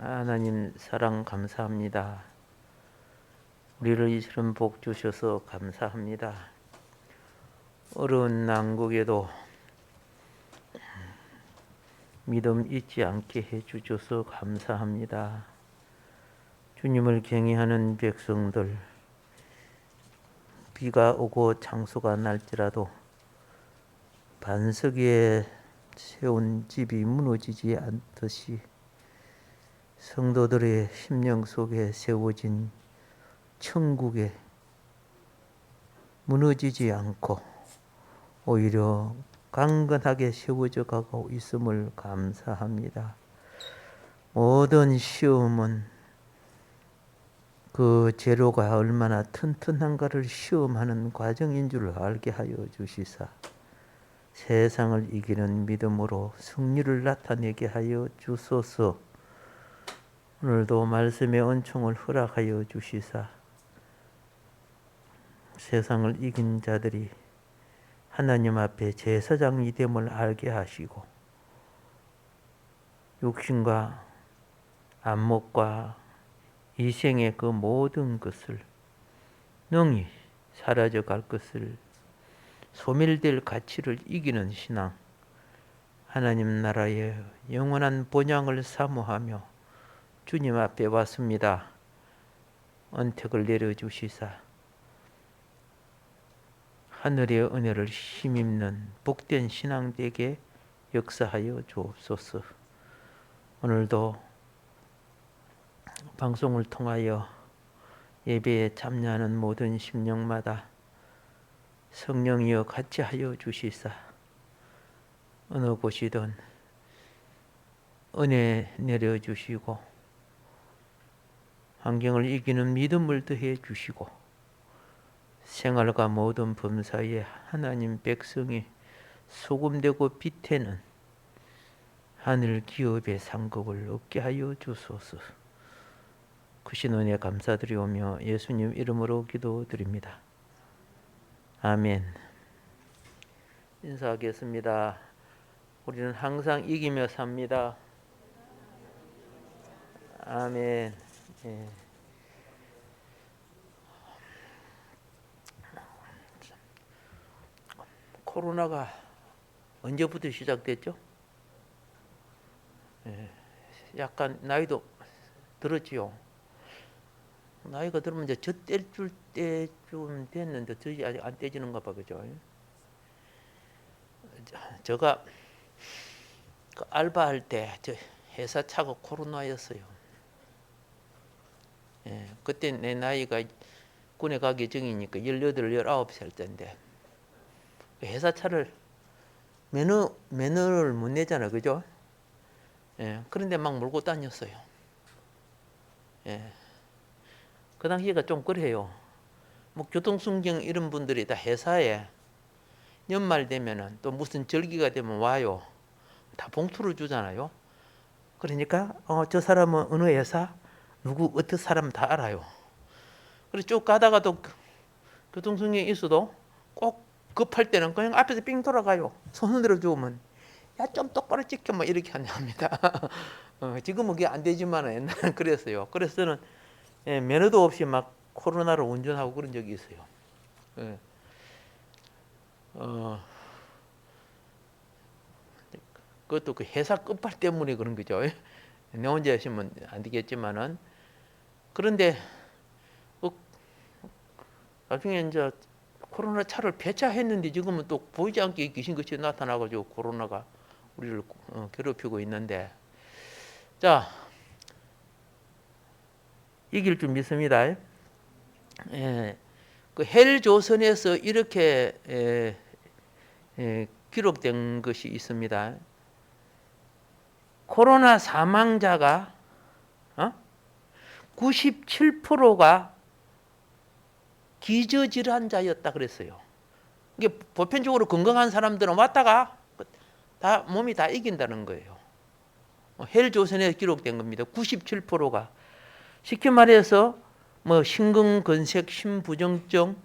하나님 사랑 감사합니다. 우리를 이처럼 복 주셔서 감사합니다. 어려운 난국에도 믿음 잊지 않게 해주셔서 감사합니다. 주님을 경외하는 백성들, 비가 오고 창수가 날지라도 반석 위에 세운 집이 무너지지 않듯이 성도들의 심령 속에 세워진 천국에 무너지지 않고 오히려 강건하게 세워져 가고 있음을 감사합니다. 모든 시험은 그 재료가 얼마나 튼튼한가를 시험하는 과정인 줄 알게 하여 주시사 세상을 이기는 믿음으로 승리를 나타내게 하여 주소서. 오늘도 말씀의 은총을 허락하여 주시사 세상을 이긴 자들이 하나님 앞에 제사장이 됨을 알게 하시고 육신과 안목과 이생의 그 모든 것을 능히 사라져 갈 것을 소멸될 가치를 이기는 신앙, 하나님 나라의 영원한 본향을 사모하며 주님 앞에 왔습니다. 언택을 내려주시사 하늘의 은혜를 힘입는 복된 신앙 되게 역사하여 주옵소서. 오늘도 방송을 통하여 예배에 참여하는 모든 심령마다 성령이여 같이 하여 주시사 어느 곳이든 은혜 내려주시고 환경을 이기는 믿음을 더해 주시고 생활과 모든 범사에 하나님 백성이 소금되고 빛에는 하늘 기업의 상급을 얻게 하여 주소서. 크신 은혜 감사드리오며 예수님 이름으로 기도드립니다. 아멘. 인사하겠습니다. 우리는 항상 이기며 삽니다. 아멘. 예. 코로나가 언제부터 시작됐죠? 예. 약간 나이도 들었지요. 나이가 들으면 이제 저 뗄 때쯤 됐는데 저희 아직 안 떼지는가 봐, 그죠? 제가 그 알바할 때 저 회사 차가 코로나였어요. 예, 그때 내 나이가 군에 가기 전이니까 18, 19살 때인데 회사 차를 면허를 못 내잖아, 그죠? 예, 그런데 막 몰고 다녔어요. 예, 그 당시가 좀 그래요. 뭐 교통순경 이런 분들이 다 회사에 연말 되면은 또 무슨 절기가 되면 와요. 다 봉투를 주잖아요. 그러니까 저 사람은 어느 회사 누구 어떤 사람 다 알아요. 그래서 쭉 가다가도 교통순경이 있어도 꼭 급할 때는 그냥 앞에서 삥 돌아가요. 손 흔들어 주면 야 좀 똑바로 찍혀 뭐 이렇게 합니다. 지금은 그게 안 되지만 옛날에는 그랬어요. 그래서 저는 면허도 없이 막 코로나를 운전하고 그런 적이 있어요. 예. 그것도 그 회사 끝발 때문에 그런 거죠. 내 혼자 하시면 안 되겠지만은 그런데 나중에 이제 코로나 차를 폐차했는데 지금은 또 보이지 않게 귀신같이 나타나가지고 코로나가 우리를 괴롭히고 있는데, 자, 이길 줄 믿습니다. 예, 그 헬조선에서 이렇게 기록된 것이 있습니다. 코로나 사망자가 97%가 기저질환자였다 그랬어요. 이게 보편적으로 건강한 사람들은 왔다가 다 몸이 다 이긴다는 거예요. 헬조선에 기록된 겁니다. 97%가 쉽게 말해서 뭐 심근건색, 심부정증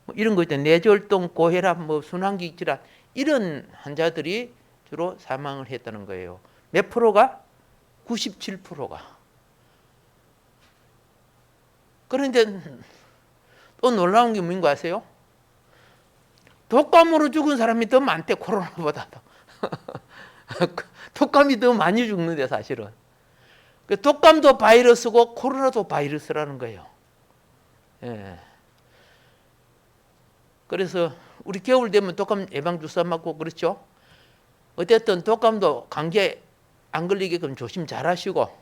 뭐 이런 거 있잖아요. 뇌졸동, 고혈압, 뭐 순환기 질환 이런 환자들이 주로 사망을 했다는 거예요. 몇 프로가? 97%가. 그런데 또 놀라운 게 뭔지 아세요? 독감으로 죽은 사람이 더 많대, 코로나보다도. 독감이 더 많이 죽는데, 사실은. 독감도 바이러스고 코로나도 바이러스라는 거예요. 예. 그래서 우리 겨울 되면 독감 예방주사 맞고 그렇죠? 어쨌든 독감도 감기에 안 걸리게끔 조심 잘 하시고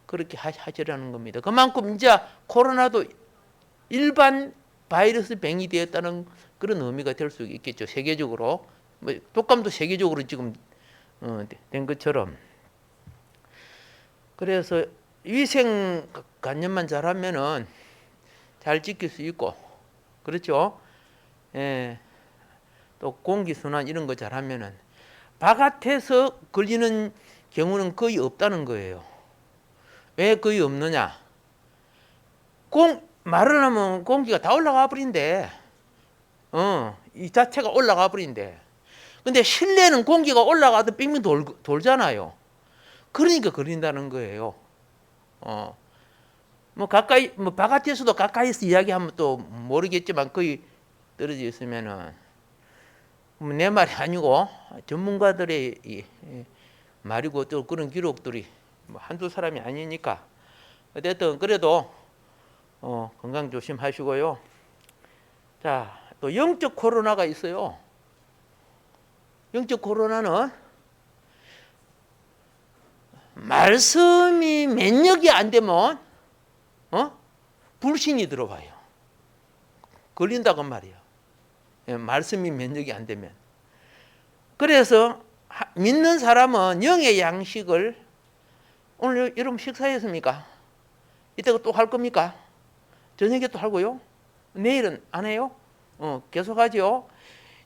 그렇게 하시라는 겁니다. 그만큼 이제 코로나도 일반 바이러스 병이 되었다는 그런 의미가 될 수 있겠죠. 세계적으로. 뭐 독감도 세계적으로 지금 된 것처럼. 그래서 위생관념만 잘하면은 잘 지킬 수 있고, 그렇죠? 예. 또 공기순환 이런 거 잘하면은 바깥에서 걸리는 경우는 거의 없다는 거예요. 왜 거의 없느냐? 말을 하면 공기가 다 올라가 버린대. 이 자체가 올라가 버린대. 근데 실내는 공기가 올라가도 빙빙 돌잖아요. 그러니까 걸린다는 거예요. 뭐 가까이, 뭐 바깥에서도 가까이서 이야기하면 또 모르겠지만 거의 떨어져 있으면은 내 말이 아니고 전문가들의 말이고 또 그런 기록들이 뭐 한두 사람이 아니니까 어쨌든 그래도 건강 조심하시고요. 자, 또 영적 코로나가 있어요. 영적 코로나는 말씀이 면역이 안 되면 불신이 들어와요. 걸린다고 말이에요. 말씀이 면역이 안 되면. 그래서 믿는 사람은 영의 양식을 오늘 여러분 식사했습니까? 이따가 또 할 겁니까? 저녁에 또 하고요. 내일은 안 해요? 계속 하죠.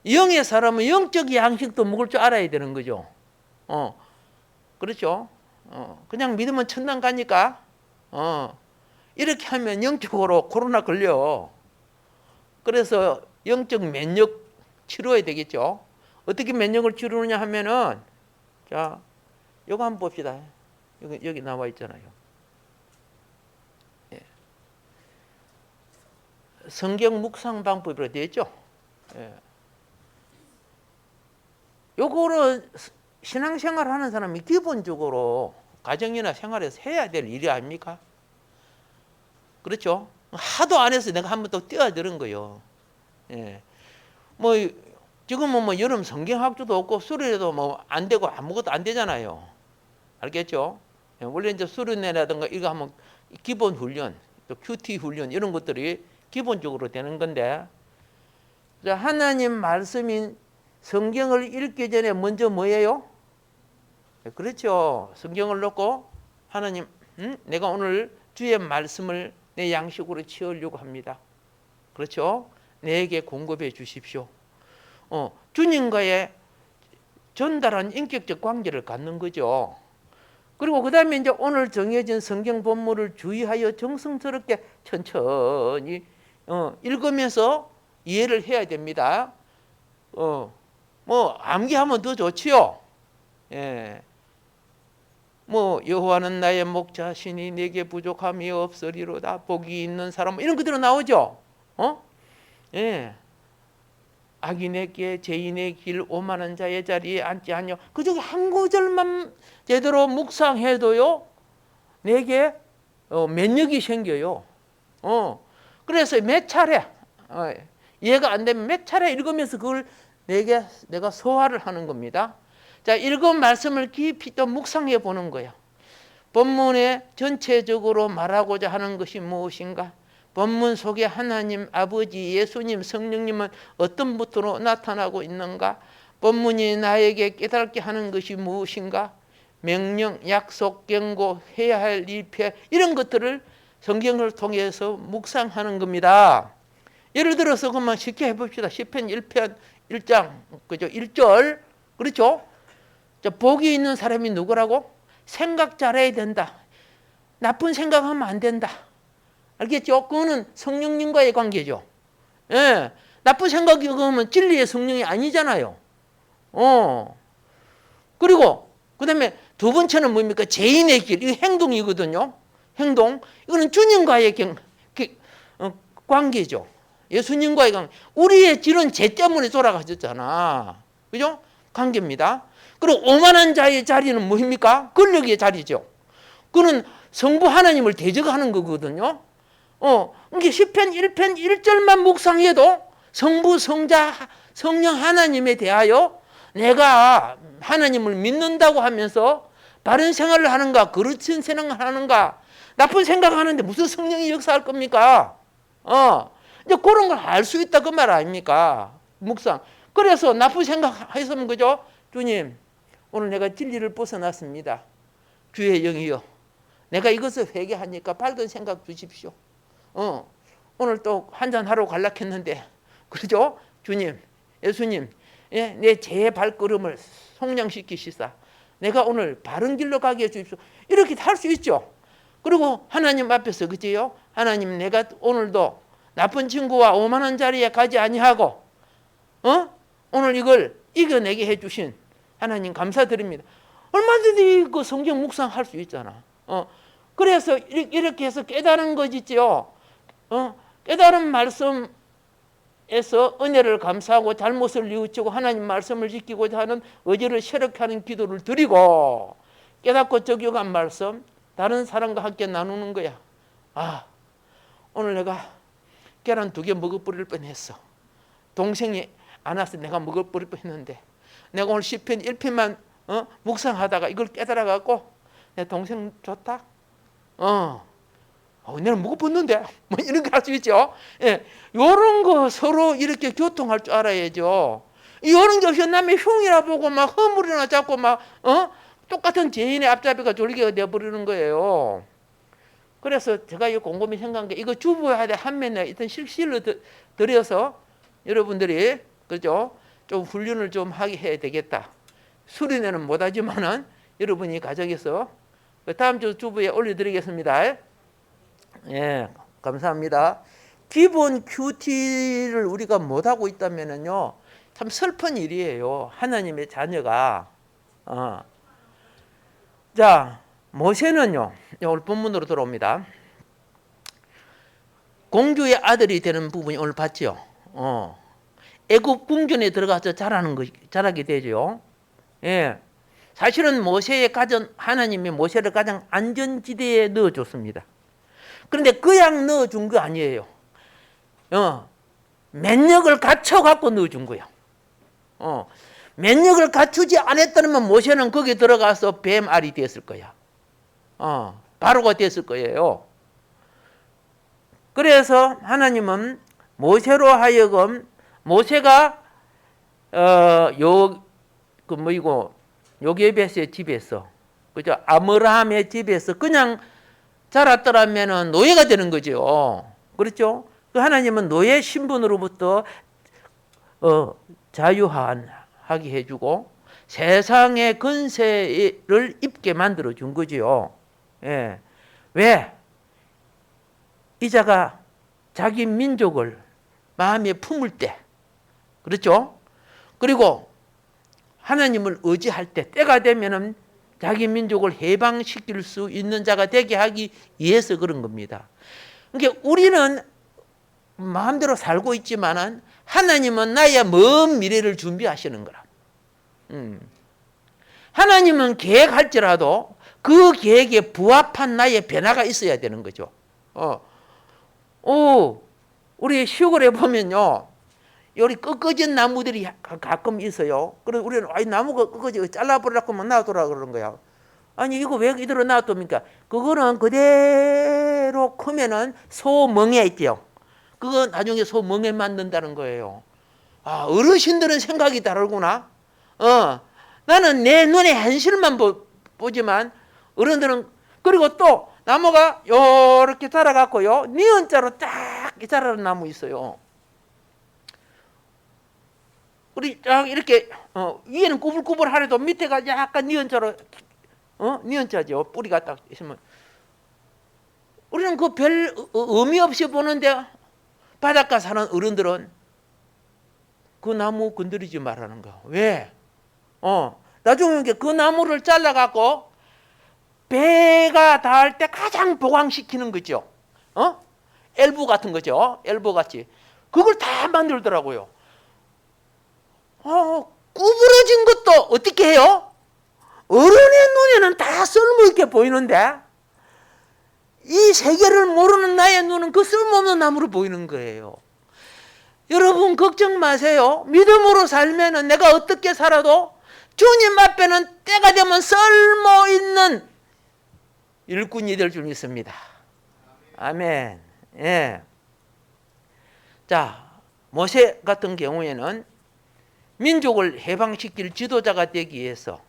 영의 사람은 영적 양식도 먹을 줄 알아야 되는 거죠. 그렇죠? 그냥 믿으면 천당 가니까 이렇게 하면 영적으로 코로나 걸려. 그래서 영적 면역 치료해야 되겠죠. 어떻게 면역을 치르느냐 하면은 자, 이거 한번 봅시다. 여기 나와 있잖아요. 예. 성경 묵상 방법으로 되어 있죠. 예. 요거는 신앙생활 하는 사람이 기본적으로 가정이나 생활에서 해야 될 일이 아닙니까? 그렇죠? 하도 안 해서 내가 한번 또 뛰어드는 거예요. 예. 뭐 지금은 뭐 여름 성경학교도 없고 수련회도 뭐 안 되고 아무것도 안 되잖아요. 알겠죠? 예. 원래 이제 수련회라든가 이거 하면 기본 훈련, 또 큐티 훈련 이런 것들이 기본적으로 되는 건데, 하나님 말씀인 성경을 읽기 전에 먼저 뭐예요? 그렇죠. 성경을 놓고 하나님, 내가 오늘 주의 말씀을 내 양식으로 채우려고 합니다. 그렇죠? 내게 공급해 주십시오. 주님과의 전달한 인격적 관계를 갖는 거죠. 그리고 그 다음에 이제 오늘 정해진 성경 본문을 주의하여 정성스럽게 천천히 읽으면서 이해를 해야 됩니다. 뭐 암기하면 더 좋지요. 예. 뭐 여호와는 나의 목자시니 내게 부족함이 없으리로다. 복이 있는 사람 이런 것들은 나오죠. 예. 악인의 길, 죄인의 길, 오만한 자의 자리에 앉지 않냐. 그 중에 한 구절만 제대로 묵상해도요, 내게 면역이 생겨요. 그래서 몇 차례 이해가 안 되면 몇 차례 읽으면서 그걸 내가 소화를 하는 겁니다. 자, 읽은 말씀을 깊이 또 묵상해 보는 거예요. 본문에 전체적으로 말하고자 하는 것이 무엇인가? 본문 속에 하나님, 아버지, 예수님, 성령님은 어떤 분으로 나타나고 있는가? 본문이 나에게 깨닫게 하는 것이 무엇인가? 명령, 약속, 경고, 해야 할 일, 이런 것들을 성경을 통해서 묵상하는 겁니다. 예를 들어서 그만 쉽게 해봅시다. 시편 1편 1장, 그죠? 1절, 그렇죠? 자, 복이 있는 사람이 누구라고? 생각 잘해야 된다. 나쁜 생각하면 안 된다. 알겠죠? 그거는 성령님과의 관계죠. 예. 나쁜 생각이 그러면 진리의 성령이 아니잖아요. 그리고 그 다음에 두 번째는 뭡니까? 죄인의 길. 이거 행동이거든요. 행동. 이거는 주님과의 관계죠. 예수님과의 관계. 우리의 질은 죄 때문에 돌아가셨잖아. 그죠? 관계입니다. 그리고 오만한 자의 자리는 뭐입니까? 권력의 자리죠. 그는 성부 하나님을 대적하는 거거든요. 이게 시편 1편 1절만 묵상해도 성부, 성자, 성령 하나님에 대하여 내가 하나님을 믿는다고 하면서 바른 생활을 하는가, 거룩한 생활을 하는가, 나쁜 생각하는데 무슨 성령이 역사할 겁니까? 이제 그런 걸 알 수 있다 그 말 아닙니까? 묵상. 그래서 나쁜 생각했으면 그죠? 주님, 오늘 내가 진리를 벗어났습니다. 주의 영이여, 내가 이것을 회개하니까 밝은 생각 주십시오. 오늘 또 한잔 하러 갈락했는데, 그죠? 주님, 예수님, 예, 내 제 발걸음을 속량시키시사 내가 오늘 바른 길로 가게 해주십시오. 이렇게 할 수 있죠. 그리고 하나님 앞에서 그지요? 하나님, 내가 오늘도 나쁜 친구와 오만한 자리에 가지 아니하고 오늘 이걸 이겨내게 해주신 하나님 감사드립니다. 얼마든지 그 성경 묵상할 수 있잖아. 그래서 이렇게 해서 깨달은 거지요. 깨달은 말씀에서 은혜를 감사하고 잘못을 뉘우치고 하나님 말씀을 지키고자 하는 의지를 새롭게 하는 기도를 드리고, 깨닫고 적용한 말씀 다른 사람과 함께 나누는 거야. 오늘 내가 계란 2개 먹어버릴 뻔했어. 동생이 안 와서 내가 먹어버릴 뻔했는데 내가 오늘 시편 1편만 묵상하다가 이걸 깨달아갖고 내 동생 좋다. 내가 먹어봤는데 뭐 이런 거 할 수 있죠. 예, 이런 거 서로 이렇게 교통할 줄 알아야죠. 이런 게 없이 남의 흉이라 보고 막 허물이나 잡고 막 똑같은 죄인의 앞잡이가 졸개가 되어버리는 거예요. 그래서 제가 이 곰곰이 생각한 게, 이거 주부한테 한면에 일단 실실로 들여서 여러분들이 그죠? 좀 훈련을 좀 하게 해야 되겠다. 수련회는 못하지만은 여러분이 가정에서 다음 주 주부에 올려드리겠습니다. 예, 감사합니다. 기본 큐티를 우리가 못하고 있다면은요, 참 슬픈 일이에요. 하나님의 자녀가. 자, 모세는요, 오늘 본문으로 돌아옵니다. 공주의 아들이 되는 부분이 오늘 봤죠. 애굽 궁전에 들어가서 자라게 되죠. 예, 사실은 모세의 가정, 하나님이 모세를 가장 안전지대에 넣어줬습니다. 그런데 그냥 넣어준 거 아니에요. 면역을 갖춰갖고 넣어준 거예요. 면역을 갖추지 않았다면 모세는 거기 들어가서 뱀알이 됐을 거야. 바로가 됐을 거예요. 그래서 하나님은 모세로 하여금 모세가 요게벳의 집에서, 그죠? 아므라함의 집에서 그냥 자랐더라면 노예가 되는 거죠. 그렇죠? 그 하나님은 노예 신분으로부터 자유하게 해주고 세상의 권세를 입게 만들어 준 거지요. 예. 왜? 이자가 자기 민족을 마음에 품을 때, 그렇죠? 그리고 하나님을 의지할 때, 때가 되면은 자기 민족을 해방시킬 수 있는 자가 되게 하기 위해서 그런 겁니다. 그러니까 우리는 마음대로 살고 있지만은 하나님은 나의 먼 미래를 준비하시는 거라. 하나님은 계획할지라도 그 계획에 부합한 나의 변화가 있어야 되는 거죠. 우리 시골에 보면요, 여기 꺾어진 나무들이 가끔 있어요. 그래서 우리는 나무가 꺾어져 잘라버리라고 놔두라 그러는 거야. 아니 이거 왜 이대로 놔둡니까? 그거는 그대로 크면은 소멍에 있대요. 그거 나중에 소멍에 만든다는 거예요. 어르신들은 생각이 다르구나. 나는 내 눈에 현실만 보지만 어른들은, 그리고 또 나무가 요렇게 자라갖고요, 니은자로 딱 자라는 나무 있어요. 우리 쫙 이렇게 위에는 꾸불꾸불하래도 밑에가 약간 니은자로 니은자죠. 뿌리가 딱 있으면 우리는 그 별 의미 없이 보는데 바닷가 사는 어른들은 그 나무 건드리지 말라는 거. 왜? 나중에 그 나무를 잘라갖고 배가 닿을 때 가장 보강시키는 거죠. 엘보 같은 거죠. 엘보 같이. 그걸 다 만들더라고요. 구부러진 것도 어떻게 해요? 어른의 눈에는 다 쓸모있게 보이는데 이 세계를 모르는 나의 눈은 그 쓸모없는 나무로 보이는 거예요. 여러분 걱정 마세요. 믿음으로 살면은 내가 어떻게 살아도 주님 앞에는 때가 되면 쓸모있는 일꾼이 될 줄 믿습니다. 아멘. 예. 자, 모세 같은 경우에는 민족을 해방시킬 지도자가 되기 위해서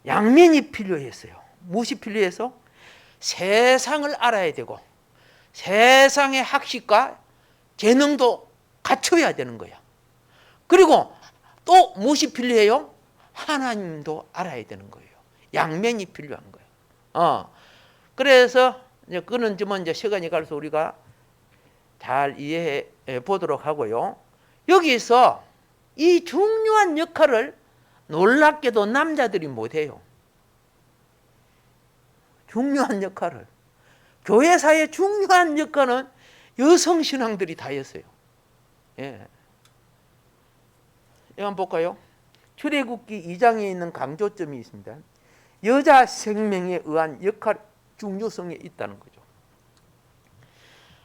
양면이 필요했어요. 무엇이 필요해서? 세상을 알아야 되고 세상의 학식과 재능도 갖춰야 되는 거야. 그리고 또 무엇이 필요해요? 하나님도 알아야 되는 거예요. 양면이 필요한 거예요. 그래서 이제 그는 좀 이제 시간이 갈수록 우리가 잘 이해해 보도록 하고요. 여기서 이 중요한 역할을 놀랍게도 남자들이 못해요. 중요한 역할을. 교회사의 중요한 역할은 여성 신앙들이 다 했어요. 예. 이거 한번 볼까요? 출애굽기 2장에 있는 강조점이 있습니다. 여자 생명에 의한 역할 중요성이 있다는 거죠.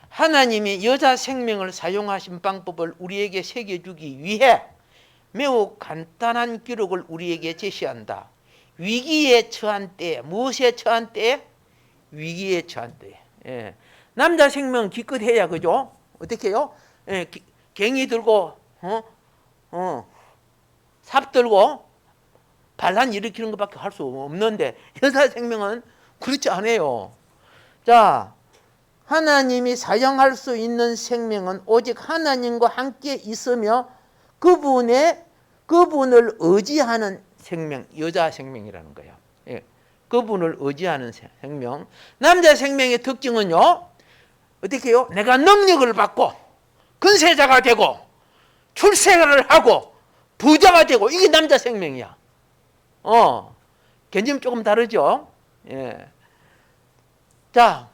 하나님이 여자 생명을 사용하신 방법을 우리에게 새겨주기 위해 매우 간단한 기록을 우리에게 제시한다. 위기에 처한 때에, 무엇에 처한 때에? 위기에 처한 때에. 예. 남자 생명 기껏해야 그죠? 어떻게 해요? 예, 갱이 들고 삽 들고 반란 일으키는 것밖에 할 수 없는데 여자 생명은 그렇지 않아요. 자, 하나님이 사용할 수 있는 생명은 오직 하나님과 함께 있으며 그분을 의지하는 생명, 여자 생명이라는 거예요. 예, 그분을 의지하는 생명. 남자 생명의 특징은요, 어떻게 해요? 내가 능력을 받고 근세자가 되고 출세를 하고 부자가 되고 이게 남자 생명이야. 개념 조금 다르죠? 예. 자,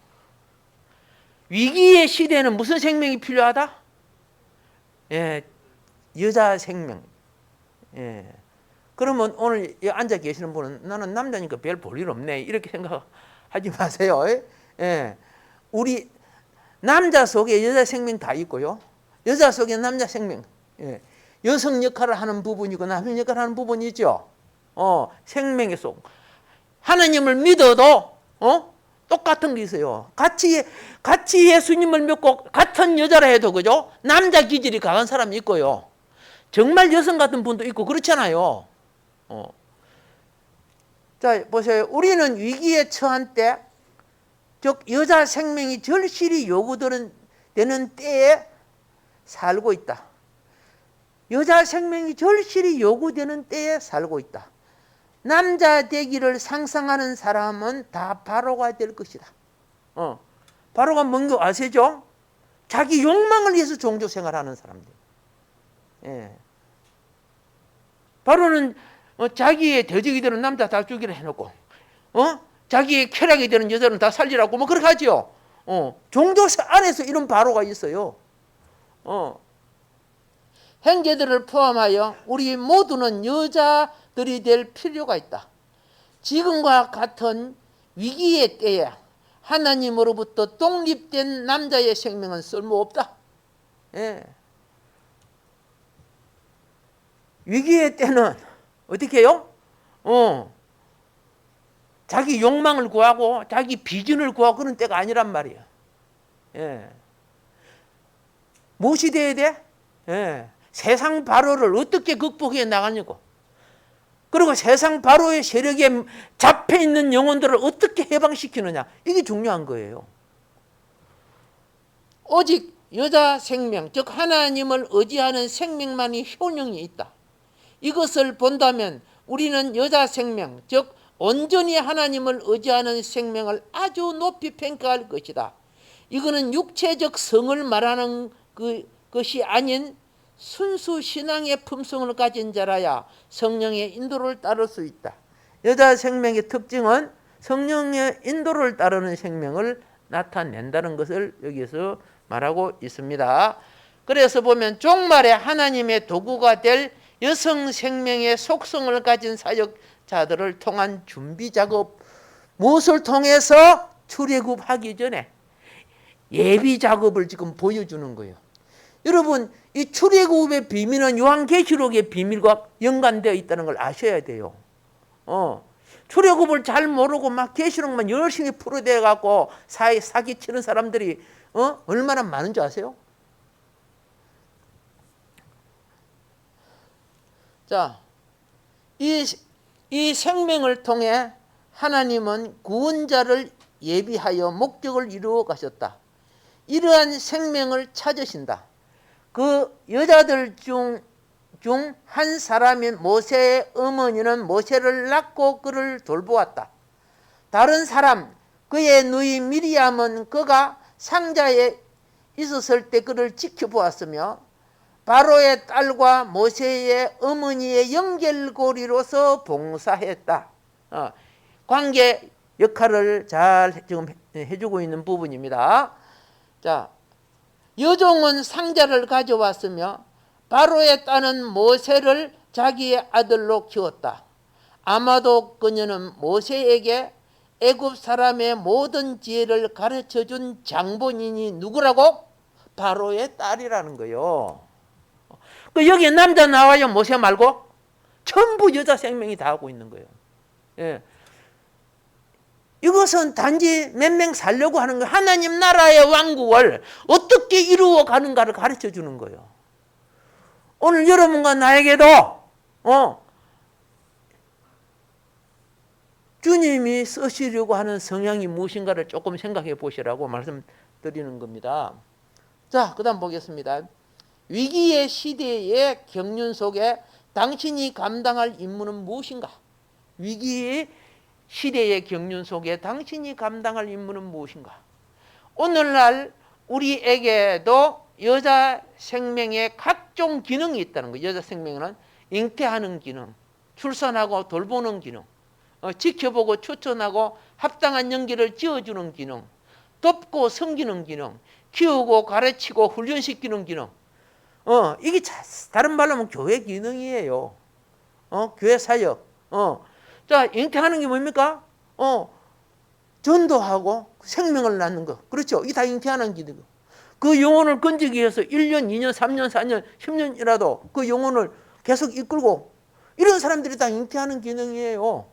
위기의 시대에는 무슨 생명이 필요하다? 예, 여자 생명. 예. 그러면 오늘 앉아 계시는 분은 나는 남자니까 별 볼 일 없네 이렇게 생각하지 마세요. 예. 우리 남자 속에 여자 생명 다 있고요. 여자 속에 남자 생명. 예. 여성 역할을 하는 부분이고 남성 역할을 하는 부분이 있죠. 생명의 속. 하나님을 믿어도 똑같은 게 있어요. 같이 예수님을 믿고 같은 여자라 해도 그죠? 남자 기질이 강한 사람이 있고요. 정말 여성 같은 분도 있고 그렇잖아요. 자, 보세요. 우리는 위기에 처한 때, 즉 여자 생명이 절실히 요구되는 때에 살고 있다. 여자 생명이 절실히 요구되는 때에 살고 있다. 남자 되기를 상상하는 사람은 다 바로가 될 것이다. 바로가 뭔지 아시죠? 자기 욕망을 위해서 종교 생활하는 사람들. 예. 바로는 자기의 대적이 되는 남자 다 죽이라 해놓고, 자기의 쾌락이 되는 여자는 다 살리라고 뭐 그렇게 하죠. 종교 안에서 이런 바로가 있어요. 형제들을 포함하여 우리 모두는 여자들이 될 필요가 있다. 지금과 같은 위기의 때에 하나님으로부터 독립된 남자의 생명은 쓸모없다. 예. 위기의 때는 어떻게 해요? 자기 욕망을 구하고 자기 비전을 구하고 그런 때가 아니란 말이에요. 예. 무엇이 돼야 돼? 예. 세상 바로를 어떻게 극복해 나가냐고. 그리고 세상 바로의 세력에 잡혀 있는 영혼들을 어떻게 해방시키느냐. 이게 중요한 거예요. 오직 여자 생명, 즉 하나님을 의지하는 생명만이 효능이 있다. 이것을 본다면 우리는 여자 생명, 즉 온전히 하나님을 의지하는 생명을 아주 높이 평가할 것이다. 이거는 육체적 성을 말하는 것이 아닌 순수 신앙의 품성을 가진 자라야 성령의 인도를 따를 수 있다. 여자 생명의 특징은 성령의 인도를 따르는 생명을 나타낸다는 것을 여기서 말하고 있습니다. 그래서 보면 종말에 하나님의 도구가 될 여성 생명의 속성을 가진 사역자들을 통한 준비 작업, 무엇을 통해서 출애굽하기 전에 예비 작업을 지금 보여주는 거예요. 여러분, 이 출애굽의 비밀은 요한계시록의 비밀과 연관되어 있다는 걸 아셔야 돼요. 출애굽을 잘 모르고 막 계시록만 열심히 풀어대 갖고 사기치는 사람들이 얼마나 많은 줄 아세요? 자, 이 생명을 통해 하나님은 구원자를 예비하여 목적을 이루어 가셨다. 이러한 생명을 찾으신다. 그 여자들 중 한 사람인 모세의 어머니는 모세를 낳고 그를 돌보았다. 다른 사람, 그의 누이 미리암은 그가 상자에 있었을 때 그를 지켜보았으며 바로의 딸과 모세의 어머니의 연결고리로서 봉사했다. 관계 역할을 잘 지금 해주고 있는 부분입니다. 자, 여종은 상자를 가져왔으며 바로의 딸은 모세를 자기의 아들로 키웠다. 아마도 그녀는 모세에게 애굽 사람의 모든 지혜를 가르쳐준 장본인이 누구라고? 바로의 딸이라는 거요. 여기 남자 나와요? 모세 말고? 전부 여자 생명이 다 하고 있는 거예요. 예. 이것은 단지 몇 명 살려고 하는 거예요. 하나님 나라의 왕국을 어떻게 이루어 가는가를 가르쳐 주는 거예요. 오늘 여러분과 나에게도 주님이 쓰시려고 하는 성향이 무엇인가를 조금 생각해 보시라고 말씀드리는 겁니다. 자, 그 다음 보겠습니다. 위기의 시대의 경륜 속에 당신이 감당할 임무는 무엇인가? 위기의 시대의 경륜 속에 당신이 감당할 임무는 무엇인가? 오늘날 우리에게도 여자 생명의 각종 기능이 있다는 거예요. 여자 생명은 잉태하는 기능, 출산하고 돌보는 기능, 지켜보고 추천하고 합당한 연기를 지어주는 기능, 돕고 섬기는 기능, 키우고 가르치고 훈련시키는 기능. 이게 다른 말로 하면 교회 기능이에요. 교회 사역. 자, 잉태하는 게 뭡니까? 전도하고 생명을 낳는 거. 그렇죠? 이게 다 잉태하는 기능. 그 영혼을 건지기 위해서 1년, 2년, 3년, 4년, 10년이라도 그 영혼을 계속 이끌고 이런 사람들이 다 잉태하는 기능이에요.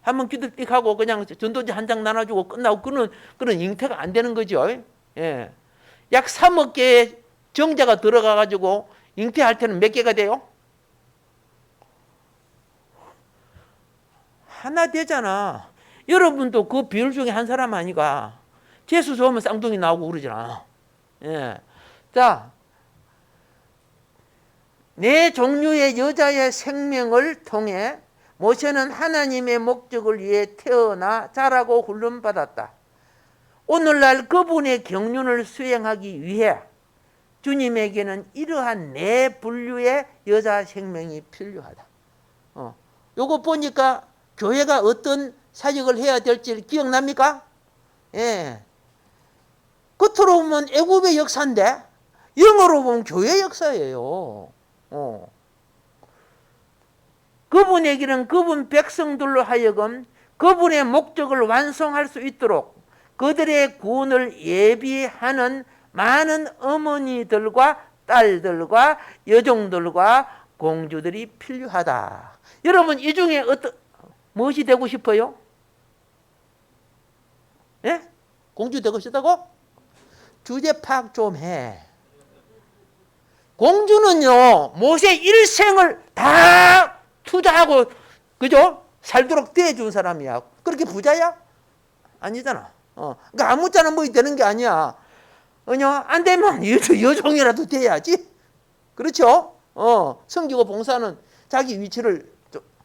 한번 기득하고 그냥 전도지 한 장 나눠주고 끝나고 그런 잉태가 안 되는 거죠. 예. 약 3억 개의 정자가 들어가가지고 잉태할 때는 몇 개가 돼요? 하나 되잖아. 여러분도 그 비율 중에 한 사람 아니가. 재수 좋으면 쌍둥이 나오고 그러잖아. 예. 자, 네 종류의 여자의 생명을 통해 모세는 하나님의 목적을 위해 태어나 자라고 훈련받았다. 오늘날 그분의 경륜을 수행하기 위해 주님에게는 이러한 네 분류의 여자 생명이 필요하다. 요거 보니까 교회가 어떤 사역을 해야 될지 기억납니까? 예. 겉으로 보면 애굽의 역사인데 영어로 보면 교회 역사예요. 그분에게는 그분 백성들로 하여금 그분의 목적을 완성할 수 있도록 그들의 구원을 예비하는 많은 어머니들과 딸들과 여종들과 공주들이 필요하다. 여러분, 이 중에 무엇이 되고 싶어요? 예? 공주 되고 싶다고? 주제 파악 좀 해. 공주는요, 모세 일생을 다 투자하고, 그죠? 살도록 대해준 사람이야. 그렇게 부자야? 아니잖아. 그러니까 아무짝나 뭐 되는 게 아니야. 안 되면 여종이라도 돼야지. 그렇죠? 섬기고 봉사는 자기 위치를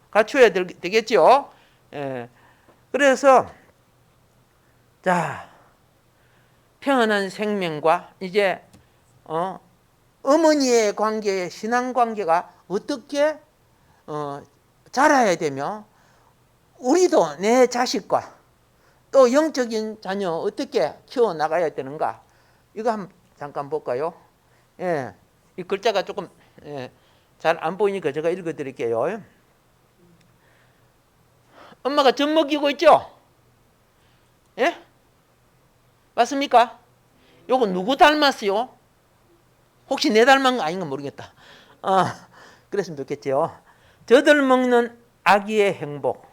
갖춰야 되겠죠. 예. 그래서, 자, 평안한 생명과 이제, 어머니의 관계, 신앙 관계가 어떻게, 자라야 되며, 우리도 내 자식과 또 영적인 자녀 어떻게 키워 나가야 되는가? 이거 한번 잠깐 볼까요? 예, 이 글자가 조금 잘 안 보이니까 제가 읽어드릴게요. 엄마가 젖 먹이고 있죠? 예? 맞습니까? 요거 누구 닮았어요? 혹시 내 닮은 거 아닌가 모르겠다. 그랬으면 좋겠죠. 젖을 먹는 아기의 행복.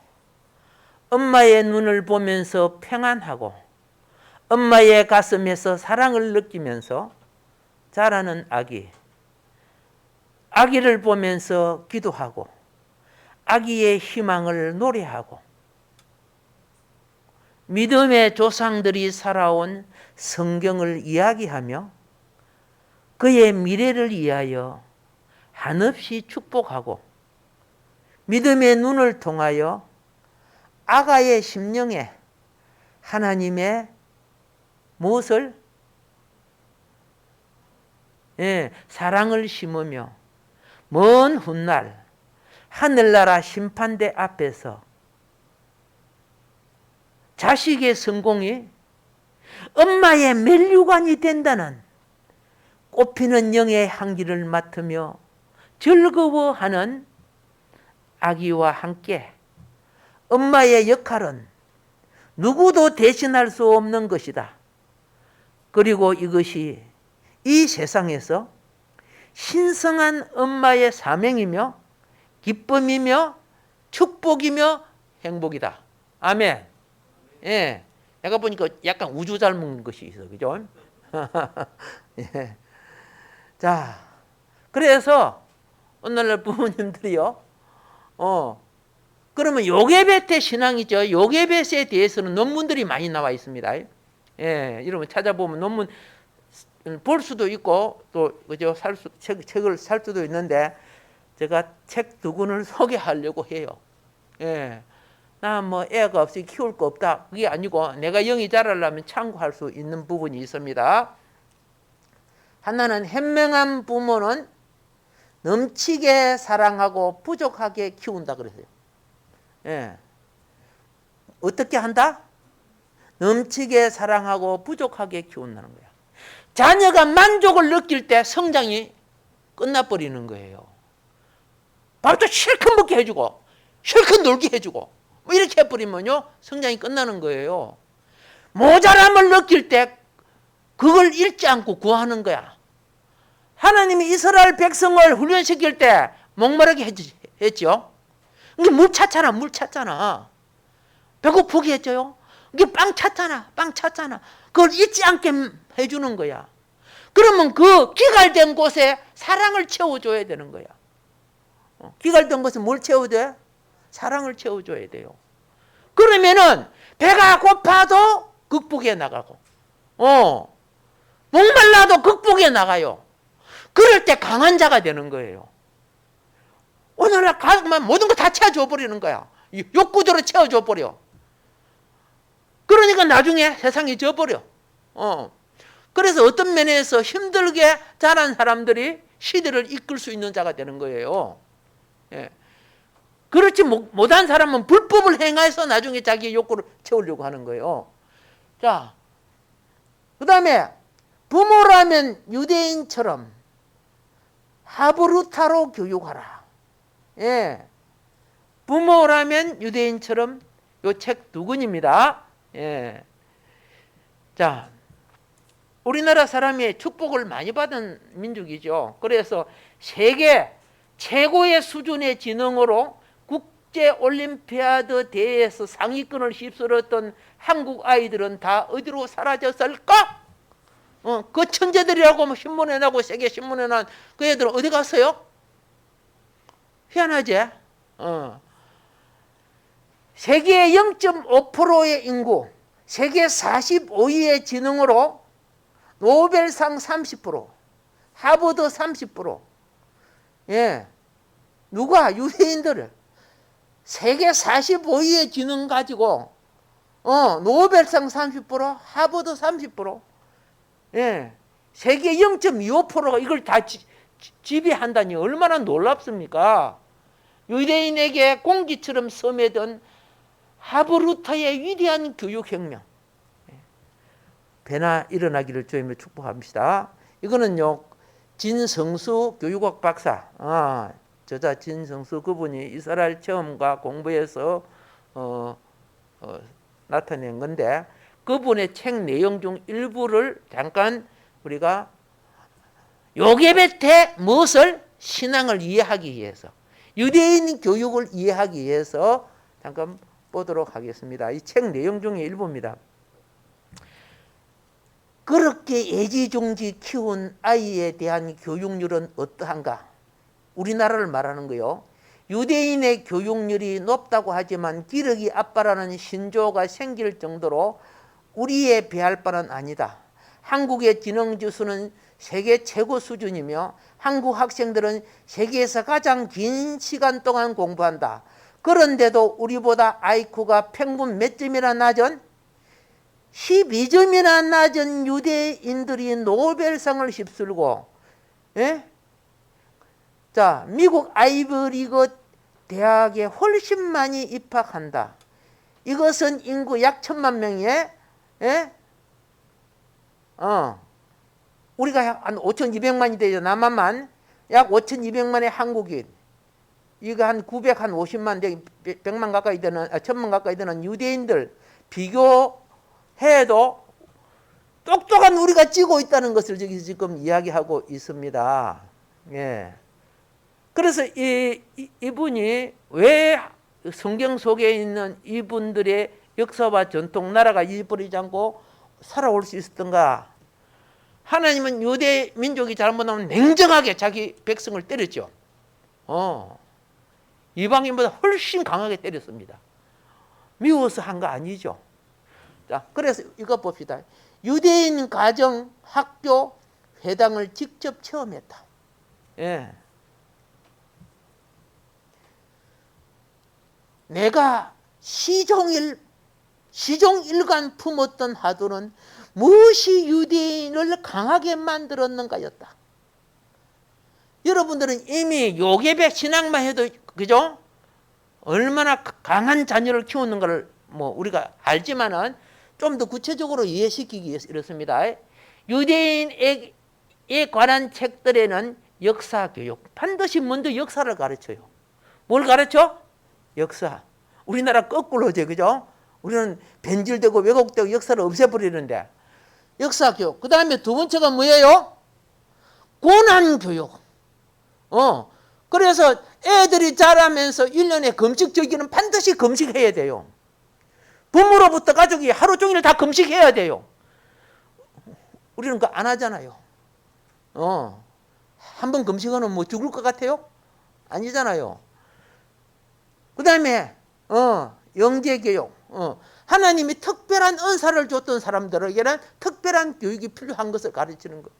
엄마의 눈을 보면서 평안하고 엄마의 가슴에서 사랑을 느끼면서 자라는 아기. 아기를 보면서 기도하고 아기의 희망을 노래하고 믿음의 조상들이 살아온 성경을 이야기하며 그의 미래를 위하여 한없이 축복하고 믿음의 눈을 통하여 아가의 심령에 하나님의 무엇을? 사랑을 심으며 먼 훗날 하늘나라 심판대 앞에서 자식의 성공이 엄마의 멜류관이 된다는 꽃피는 영의 향기를 맡으며 즐거워하는 아기와 함께 엄마의 역할은 누구도 대신할 수 없는 것이다. 그리고 이것이 이 세상에서 신성한 엄마의 사명이며 기쁨이며 축복이며 행복이다. 아멘. 예. 내가 보니까 약간 우주 닮은 것이 있어. 그죠? 예. 자, 그래서 오늘날 부모님들이요. 그러면 요게베테 신앙이죠. 요게베트에 대해서는 논문들이 많이 나와 있습니다. 예, 여러분 찾아보면 논문 볼 수도 있고 또 그죠? 책을 살 수도 있는데 제가 책 두 권을 소개하려고 해요. 예, 나 뭐 애가 없이 키울 거 없다 그게 아니고 내가 영이 자라려면 참고할 수 있는 부분이 있습니다. 하나는 현명한 부모는 넘치게 사랑하고 부족하게 키운다 그랬어요. 예. 어떻게 한다? 넘치게 사랑하고 부족하게 키운다는 거야. 자녀가 만족을 느낄 때 성장이 끝나버리는 거예요. 밥도 실컷 먹게 해주고 실컷 놀게 해주고 뭐 이렇게 해버리면요 성장이 끝나는 거예요. 모자람을 느낄 때 그걸 잃지 않고 구하는 거야. 하나님이 이스라엘 백성을 훈련시킬 때 목마르게 했죠. 이게 물 찾잖아, 물 찾잖아. 배고프게 했죠요. 이게 빵 찾잖아, 빵 찾잖아. 그걸 잊지 않게 해주는 거야. 그러면 그 기갈된 곳에 사랑을 채워줘야 되는 거야. 기갈된 곳에 뭘 채워줘야 돼? 사랑을 채워줘야 돼요. 그러면은 배가 고파도 극복해 나가고, 목말라도 극복해 나가요. 그럴 때 강한 자가 되는 거예요. 오늘날 가족만 모든 거 다 채워줘 버리는 거야. 욕구대로 채워줘 버려. 그러니까 나중에 세상이 져버려. 그래서 어떤 면에서 힘들게 자란 사람들이 시대를 이끌 수 있는 자가 되는 거예요. 예. 그렇지 못한 사람은 불법을 행해서 나중에 자기의 욕구를 채우려고 하는 거예요. 자, 그 다음에 부모라면 유대인처럼 하브루타로 교육하라. 예. 부모라면 유대인처럼 요 책 두 권입니다. 예. 자, 우리나라 사람이 축복을 많이 받은 민족이죠. 그래서 세계 최고의 수준의 지능으로 국제 올림피아드 대회에서 상위권을 휩쓸었던 한국 아이들은 다 어디로 사라졌을까? 그 천재들이라고 신문에 나고 세계 신문에 난 그 애들은 어디 갔어요? 희한하지? 세계 0.5%의 인구, 세계 45위의 지능으로 노벨상 30%, 하버드 30%. 예. 누가? 유대인들을. 세계 45위의 지능 가지고, 노벨상 30%, 하버드 30%. 예. 세계 0.25%가 이걸 다 지배한다니 얼마나 놀랍습니까? 유대인에게 공기처럼 섬에던 하브루터의 위대한 교육혁명. 배나 일어나기를 주님을 축복합시다. 이거는요, 진성수 교육학 박사, 저자 진성수 그분이 이스라엘 체험과 공부에서 나타낸 건데, 그분의 책 내용 중 일부를 잠깐 우리가 요괴배 때 무엇을? 신앙을 이해하기 위해서, 유대인 교육을 이해하기 위해서 잠깐 보도록 하겠습니다. 이 책 내용 중에 일부입니다. 그렇게 애지중지 키운 아이에 대한 교육률은 어떠한가? 우리나라를 말하는 거요. 유대인의 교육률이 높다고 하지만 기러기 아빠라는 신조어가 생길 정도로 우리에 비할 바는 아니다. 한국의 지능지수는 세계 최고 수준이며 한국 학생들은 세계에서 가장 긴 시간 동안 공부한다. 그런데도 우리보다 IQ가 평균 몇 점이나 낮은? 12점이나 낮은 유대인들이 노벨상을 휩쓸고, 자, 미국 아이브리그 대학에 훨씬 많이 입학한다. 이것은 인구 약 1,000만 명에, 우리가 한 5,200만이 되죠. 남한만 약 5,200만의 한국인, 이거 한 950만, 100만 가까이 되는, 1,000만 가까이 되는 유대인들 비교해도 똑똑한 우리가 찌고 있다는 것을 지금 이야기하고 있습니다. 예. 그래서 이분이 왜 성경 속에 있는 이분들의 역사와 전통, 나라가 잊어버리지 않고 살아올 수 있었던가? 하나님은 유대 민족이 잘못하면 냉정하게 자기 백성을 때렸죠. 이방인보다 훨씬 강하게 때렸습니다. 미워서 한 거 아니죠. 자, 그래서 이거 봅시다. 유대인 가정, 학교, 회당을 직접 체험했다. 예. 내가 시종일관 품었던 화두는 무엇이 유대인을 강하게 만들었는가였다. 여러분들은 이미 요괴백 신앙만 해도, 그죠? 얼마나 강한 자녀를 키우는가를 우리가 알지만은 좀 더 구체적으로 이해시키기 위해서 이렇습니다. 유대인에 관한 책들에는 역사 교육, 반드시 먼저 역사를 가르쳐요. 뭘 가르쳐? 역사. 우리나라 거꾸로죠, 그죠? 우리는 변질되고 왜곡되고 역사를 없애버리는데, 역사 교육. 그 다음에 두 번째가 뭐예요? 고난 교육. 그래서 애들이 자라면서 1년에 금식주기는 반드시 금식해야 돼요. 부모로부터 가족이 하루 종일 다 금식해야 돼요. 우리는 그거 안 하잖아요. 한 번 금식하면 죽을 것 같아요? 아니잖아요. 그 다음에 영재교육. 하나님이 특별한 은사를 줬던 사람들에게는 특별한 교육이 필요한 것을 가르치는 거.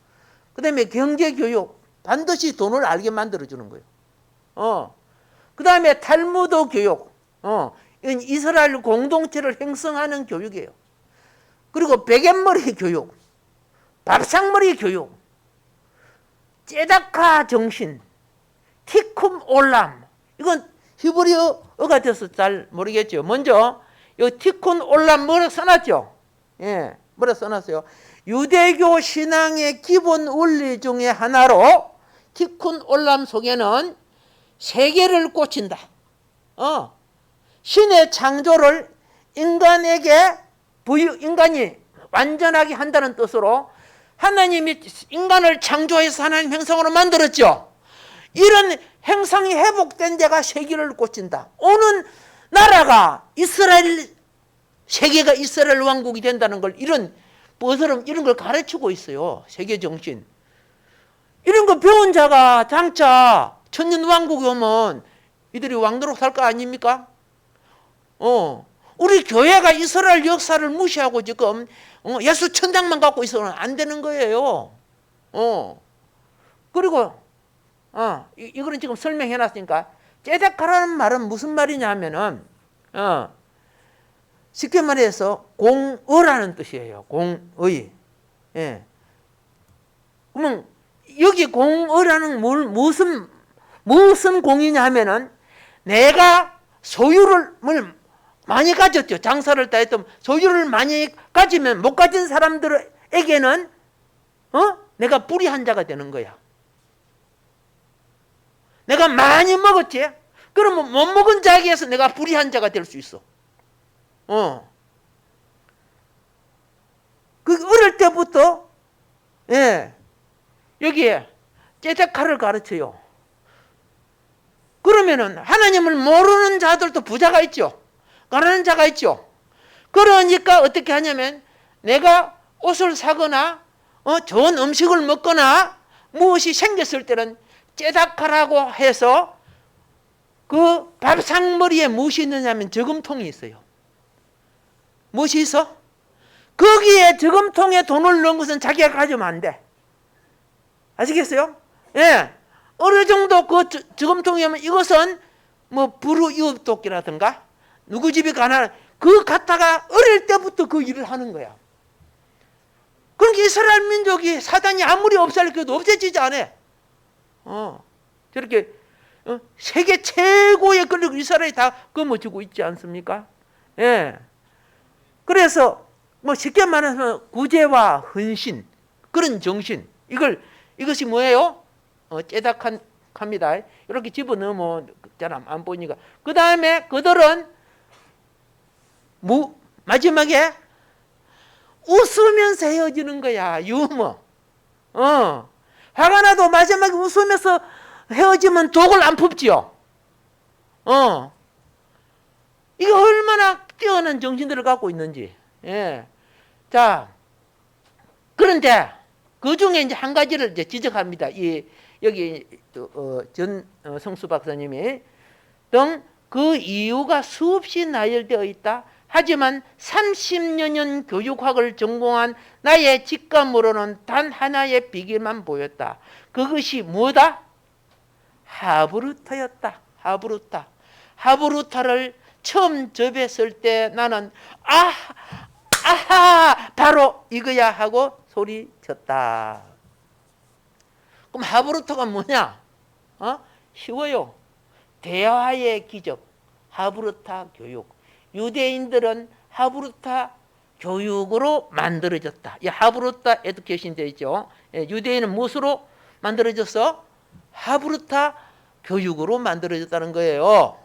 그 다음에 경제교육. 반드시 돈을 알게 만들어주는 거예요. 그 다음에 탈무드 교육. 이건 이스라엘 공동체를 형성하는 교육이에요. 그리고 베갯머리 교육, 밥상머리 교육, 제다카 정신, 티쿰 올람. 이건 히브리어가 돼서 잘 모르겠죠. 먼저 이 티쿰 올람 뭐라 써놨죠? 예, 뭐라 써놨어요? 유대교 신앙의 기본 원리 중에 하나로 티쿰 올람 속에는 세계를 꽂힌다. 신의 창조를 인간이 완전하게 한다는 뜻으로 하나님이 인간을 창조해서 하나님 형상으로 만들었죠. 이런 형상이 회복된 데가 세계를 꽂힌다. 오는 나라가 세계가 이스라엘 왕국이 된다는 걸 이런 걸 가르치고 있어요. 세계 정신. 이런 거 배운 자가 장차 천년 왕국이 오면 이들이 왕노릇 할 거 아닙니까? 우리 교회가 이스라엘 역사를 무시하고 지금 예수 천장만 갖고 있어서는 안 되는 거예요. 그리고 이거는 지금 설명해 놨으니까, 제작하라는 말은 무슨 말이냐 하면은 쉽게 말해서 공의라는 뜻이에요. 공의. 예. 그러면 여기 공의라는 무슨 공이냐 하면은 내가 소유를 많이 가졌죠. 장사를 다 했던 소유를 많이 가지면 못 가진 사람들에게는 내가 불의한 자가 되는 거야. 내가 많이 먹었지? 그러면 못 먹은 자에게서 내가 불의한 자가 될 수 있어. 그 어릴 때부터 여기에 제자카를 가르쳐요. 그러면은 하나님을 모르는 자들도 부자가 있죠. 가난한 자가 있죠. 그러니까 어떻게 하냐면 내가 옷을 사거나 좋은 음식을 먹거나 무엇이 생겼을 때는 제다카라고 해서 그 밥상머리에 무엇이 있느냐면 저금통이 있어요. 무엇이 있어? 거기에 저금통에 돈을 넣은 것은 자기가 가지면 안 돼. 아시겠어요? 예. 어느 정도 그 저금통이면 이것은 뭐 불우이웃돕기라든가 누구 집이 가난 그 갖다가 어릴 때부터 그 일을 하는 거야. 그러니까 이스라엘 민족이 사단이 아무리 없애려도 없애지지 않아. 저렇게 세계 최고의 권력을 이스라엘이 다 거머쥐고 있지 않습니까? 예. 그래서 뭐 쉽게 말해서 구제와 헌신 그런 정신 이것이 뭐예요? 째닥합니다. 이렇게 집어넣으면 잘 안 보이니까. 그 다음에 그들은 마지막에 웃으면서 헤어지는 거야. 유머. 화가 나도 마지막에 웃으면서 헤어지면 독을 안 품지요. 이게 얼마나 뛰어난 정신들을 갖고 있는지. 예. 자, 그런데 그 중에 이제 한 가지를 이제 지적합니다. 여기 성수 박사님이 등 그 이유가 수없이 나열되어 있다. 하지만 30여 년 교육학을 전공한 나의 직감으로는 단 하나의 비결만 보였다. 그것이 뭐다? 하브루타였다. 하브루타를 처음 접했을 때 나는 아하 바로 이거야 하고 소리쳤다. 그럼 하브루타가 뭐냐? 쉬워요. 대화의 기적, 하브루타 교육. 유대인들은 하브루타 교육으로 만들어졌다. 이 하브루타 에듀케이션 되어 있죠. 유대인은 무엇으로 만들어졌어? 하브루타 교육으로 만들어졌다는 거예요.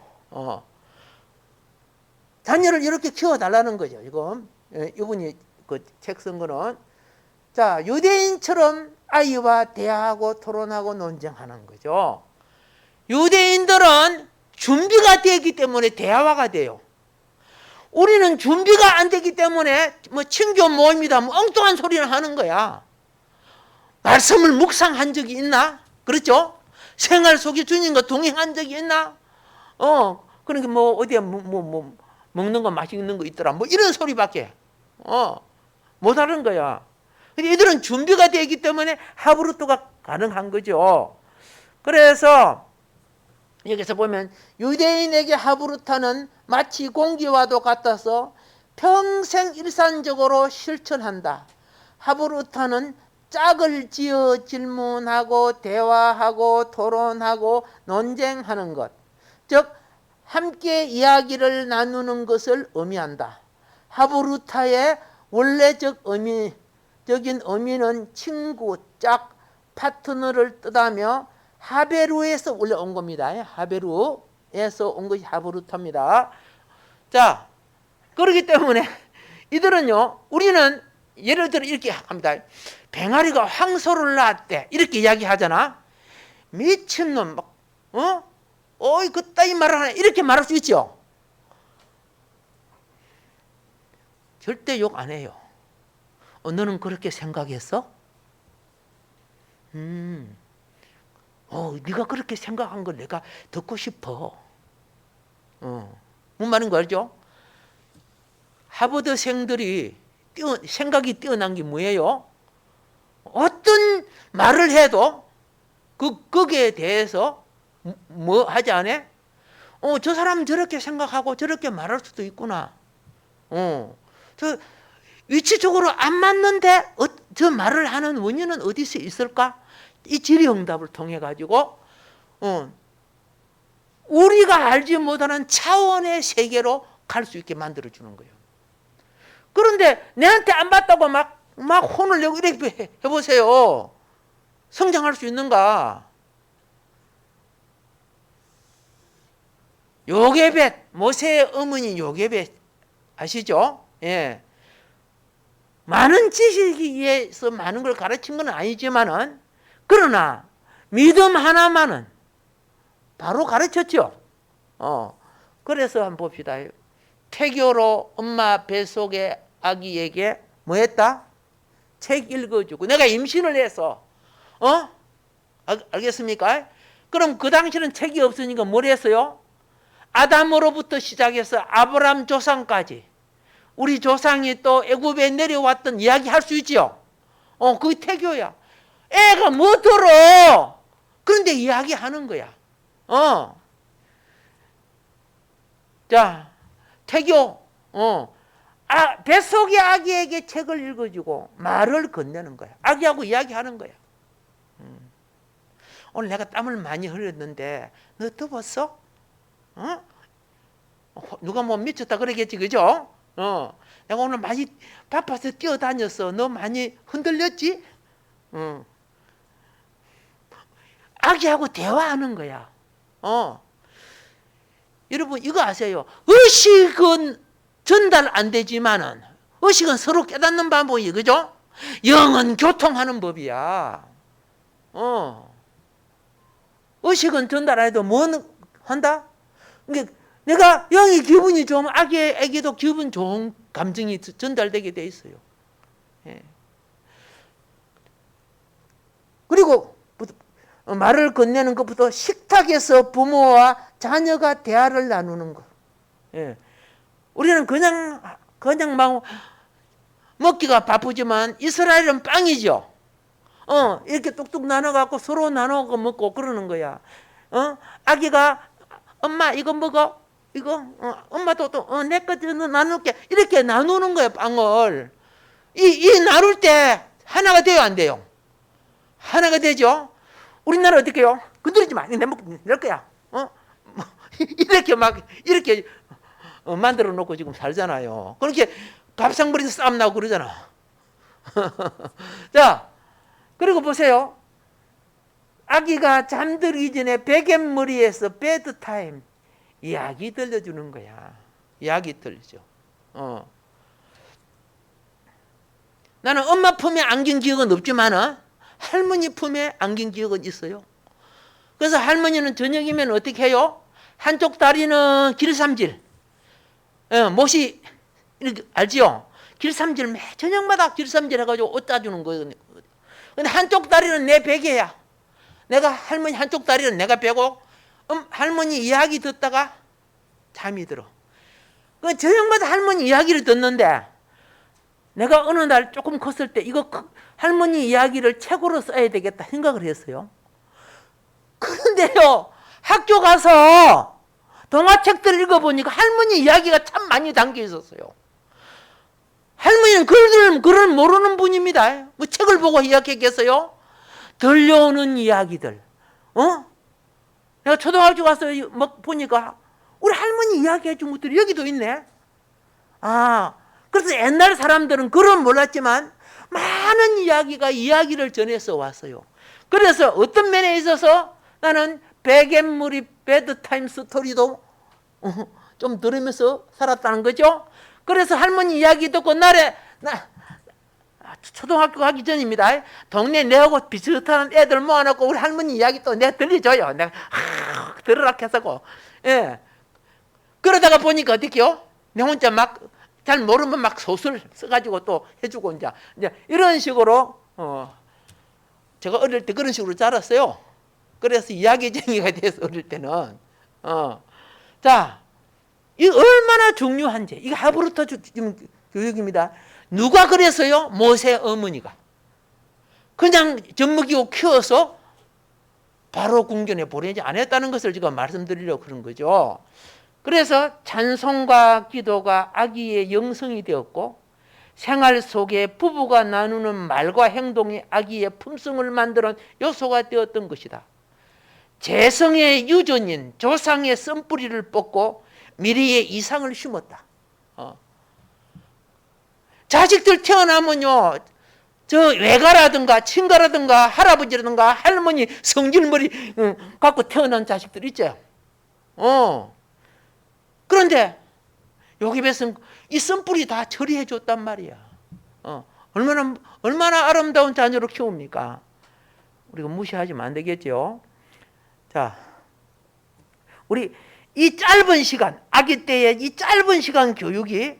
자녀를 이렇게 키워달라는 거죠. 이분이 그 책 쓴 거는. 자, 유대인처럼 아이와 대화하고 토론하고 논쟁하는 거죠. 유대인들은 준비가 되기 때문에 대화가 돼요. 우리는 준비가 안 되기 때문에 뭐 친교 모임이다 뭐 엉뚱한 소리를 하는 거야. 말씀을 묵상한 적이 있나? 그렇죠? 생활 속에 주님과 동행한 적이 있나? 그러니까 뭐 어디에 뭐 먹는 거 맛있는 거 있더라 뭐 이런 소리밖에 못 하는 거야. 근데 이들은 준비가 되기 때문에 하브루토가 가능한 거죠. 그래서 여기서 보면 유대인에게 하브루타는 마치 공기와도 같아서 평생 일산적으로 실천한다. 하브루타는 짝을 지어 질문하고 대화하고 토론하고 논쟁하는 것, 즉 함께 이야기를 나누는 것을 의미한다. 하브루타의 원래적인 의미는 친구, 짝, 파트너를 뜻하며 하베루에서 원래 온 겁니다. 하베루에서 온 것이 하브루타입니다. 자, 그렇기 때문에 이들은요, 우리는 예를 들어 이렇게 합니다. 병아리가 황소를 낳았대. 이렇게 이야기하잖아. 미친놈, 어이, 그따위 말을 하네. 이렇게 말할 수 있죠. 절대 욕 안 해요. 너는 그렇게 생각했어? 네가 그렇게 생각한 걸 내가 듣고 싶어. 뭔 말인 거 알죠? 하버드생들이 생각이 뛰어난 게 뭐예요? 어떤 말을 해도 거기에 대해서 뭐 하지 않아? 저 사람 저렇게 생각하고 저렇게 말할 수도 있구나. 저 위치적으로 안 맞는데 저 말을 하는 원인은 어디서 있을까? 이 질의응답을 통해 가지고 우리가 알지 못하는 차원의 세계로 갈 수 있게 만들어주는 거예요. 그런데 내한테 안 받다고 막 혼을 내고 이렇게 해보세요. 성장할 수 있는가? 요게벳, 모세의 어머니 요게벳 아시죠? 예. 많은 지식에 의해서 많은 걸 가르친 건 아니지만은, 그러나 믿음 하나만은 바로 가르쳤죠. 그래서 한번 봅시다. 태교로 엄마 뱃속의 아기에게 뭐 했다? 책 읽어주고. 내가 임신을 해서, 알겠습니까? 그럼 그 당시는 책이 없으니까 뭘 했어요? 아담으로부터 시작해서 아브라함 조상까지 우리 조상이 또 애굽에 내려왔던 이야기 할 수 있지요. 그게 태교야. 애가 뭐 들어? 그런데 이야기하는 거야. 자, 태교. 뱃속의 아기에게 책을 읽어주고 말을 건네는 거야. 아기하고 이야기하는 거야. 오늘 내가 땀을 많이 흘렸는데 너 더웠어? 누가 뭐 미쳤다 그러겠지, 그죠? 내가 오늘 많이 바빠서 뛰어다녔어. 너 많이 흔들렸지? 아기하고 대화하는 거야. 여러분 이거 아세요? 의식은 전달 안 되지만은 의식은 서로 깨닫는 방법이에요, 그죠? 영은 교통하는 법이야. 의식은 전달 안 해도 뭐 한다? 그러니까 내가 영이 기분이 좋으면 아기도 기분 좋은 감정이 전달되게 돼 있어요. 예. 그리고 말을 건네는 것부터 식탁에서 부모와 자녀가 대화를 나누는 것. 예. 우리는 그냥 막 먹기가 바쁘지만 이스라엘은 빵이죠. 이렇게 뚝뚝 나눠갖고 서로 나눠서 먹고 그러는 거야. 아기가 엄마 이거 먹어. 이거 엄마도 또 내 거 나눌게. 이렇게 나누는 거예요, 빵을. 이 나눌 때 하나가 돼요, 안 돼요? 하나가 되죠. 우리나라 어떻게 해요? 건드리지 마. 내 먹고 낼 거야. 이렇게 만들어 놓고 지금 살잖아요. 그렇게 밥상머리에서 싸움 나고 그러잖아. 자, 그리고 보세요. 아기가 잠들기 전에 베갯머리에서 베드타임 이야기 들려주는 거야. 이야기 들죠. 나는 엄마 품에 안긴 기억은 없지만 할머니 품에 안긴 기억은 있어요. 그래서 할머니는 저녁이면 어떻게 해요? 한쪽 다리는 길삼질, 못이 이렇게 알지요? 길삼질 매 저녁마다 길삼질 해가지고 옷 짜주는 거거든요. 근데 한쪽 다리는 내 베개야. 내가 할머니 한쪽 다리는 내가 베고 할머니 이야기 듣다가 잠이 들어. 그 저녁마다 할머니 이야기를 듣는데 내가 어느 날 조금 컸을 때 이거 할머니 이야기를 책으로 써야 되겠다 생각을 했어요. 그런데요, 학교 가서 동화책들 읽어보니까 할머니 이야기가 참 많이 담겨 있었어요. 할머니는 글을 모르는 분입니다. 뭐 책을 보고 이야기했겠어요? 들려오는 이야기들. 내가 초등학교 가서 막 보니까 우리 할머니 이야기해 준 것들이 여기도 있네. 그래서 옛날 사람들은 글은 몰랐지만 많은 이야기를 전해서 왔어요. 그래서 어떤 면에 있어서 나는 베갯머리 베드타임 스토리도 좀 들으면서 살았다는 거죠. 그래서 할머니 이야기 듣고 초등학교 가기 전입니다. 동네 내하고 비슷한 애들 모아놓고 우리 할머니 이야기 또 내가 들려줘요. 내가 들으라 해서고. 예. 그러다가 보니까 어떻게요? 내 혼자 막 잘 모르면 막 소설 써가지고 또 해주고 이제 이런 식으로 제가 어릴 때 그런 식으로 자랐어요. 그래서 이야기쟁이가 돼서 어릴 때는 자, 이 얼마나 중요한지. 이게 하브루터 교육입니다. 누가 그랬어요? 모세 어머니가. 그냥 젖먹이고 키워서 바로 궁전에 보내지 않았다는 것을 제가 말씀드리려고 그런 거죠. 그래서 찬송과 기도가 아기의 영성이 되었고 생활 속에 부부가 나누는 말과 행동이 아기의 품성을 만드는 요소가 되었던 것이다. 재성의 유전인 조상의 쓴뿌리를 뽑고 미래의 이상을 심었다. 자식들 태어나면요, 저 외가라든가 친가라든가 할아버지라든가 할머니 성질머리 갖고 태어난 자식들 있죠. 그런데 요괴배선 이 쓴뿌리 다 처리해 줬단 말이야. 얼마나 아름다운 자녀로 키웁니까? 우리가 무시하시면 안 되겠죠. 자, 우리 이 짧은 시간, 아기 때의 이 짧은 시간 교육이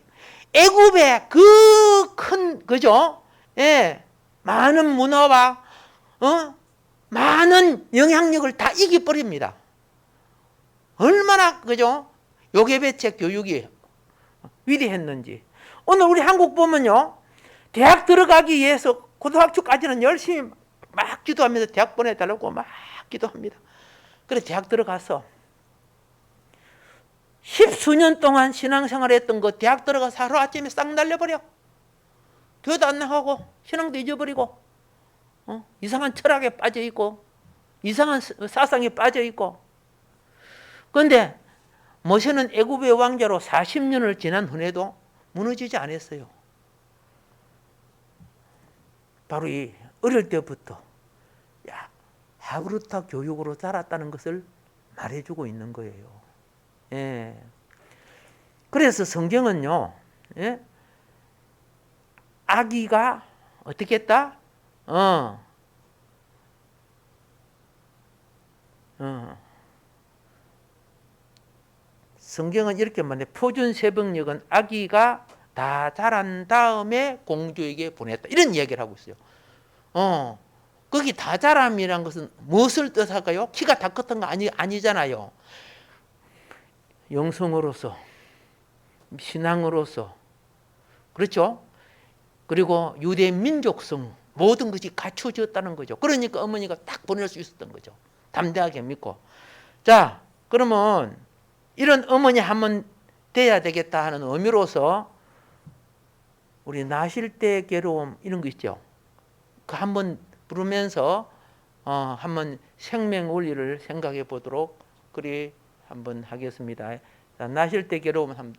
애굽의 그 큰, 그죠? 예, 많은 문화와 많은 영향력을 다 이기버립니다. 얼마나, 그죠? 요괴배책 교육이 위대했는지. 오늘 우리 한국 보면요, 대학 들어가기 위해서 고등학교까지는 열심히 막 기도하면서 대학 보내달라고 막 기도합니다. 그래 대학 들어가서 10수년 동안 신앙생활 했던 거 대학 들어가서 하루아침에 싹 날려버려. 교회도 안 나가고 신앙도 잊어버리고 이상한 철학에 빠져있고 이상한 사상에 빠져있고. 그런데 모세는 애굽의 왕자로 40년을 지난 후에도 무너지지 않았어요. 바로 이 어릴 때부터 하브루타 교육으로 자랐다는 것을 말해주고 있는 거예요. 예. 그래서 성경은요, 예? 아기가 어떻게 했다? 성경은 이렇게 말해. 표준 새벽녘은 아기가 다 자란 다음에 공주에게 보냈다. 이런 이야기를 하고 있어요. 거기 다 자람이란 것은 무엇을 뜻할까요? 키가 다 컸던 거 아니잖아요. 영성으로서, 신앙으로서, 그렇죠? 그리고 유대 민족성, 모든 것이 갖춰졌다는 거죠. 그러니까 어머니가 딱 보낼 수 있었던 거죠. 담대하게 믿고. 자, 그러면 이런 어머니 한번 돼야 되겠다 하는 의미로서 우리 나실 때 괴로움 이런 거 있죠. 그 한번 부르면서 한번 생명 원리를 생각해 보도록 그리 한번 하겠습니다. 자, 나실 때 괴로움 한번.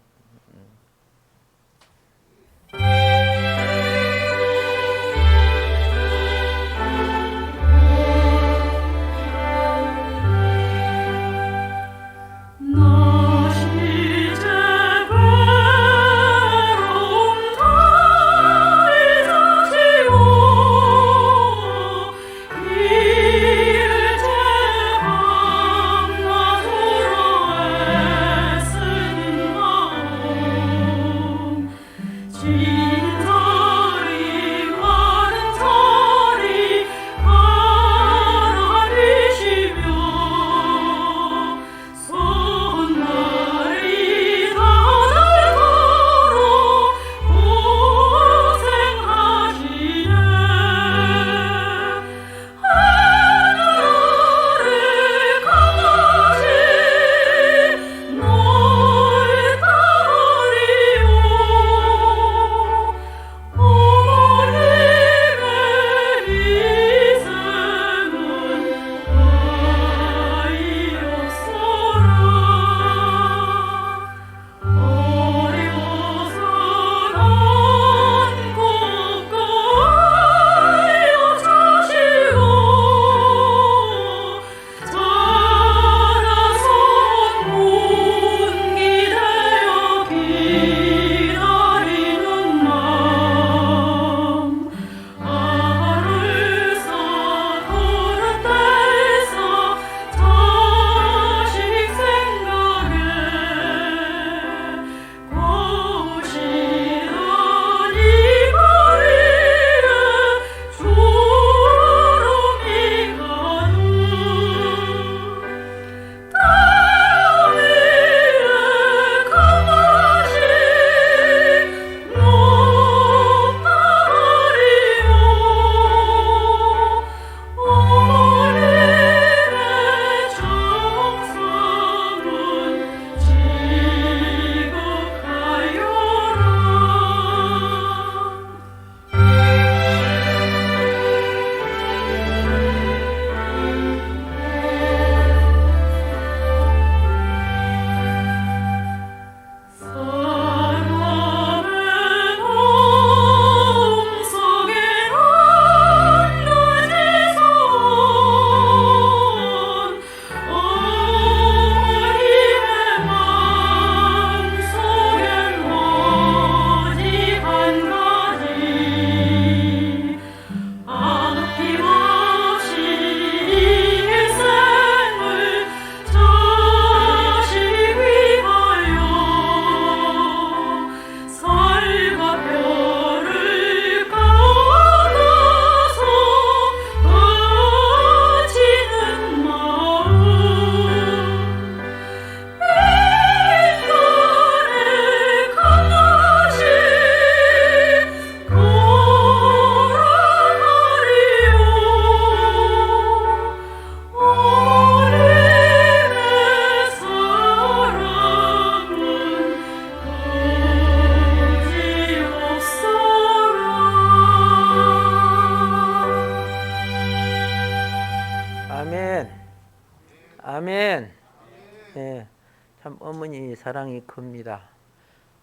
참 어머니 사랑이 큽니다.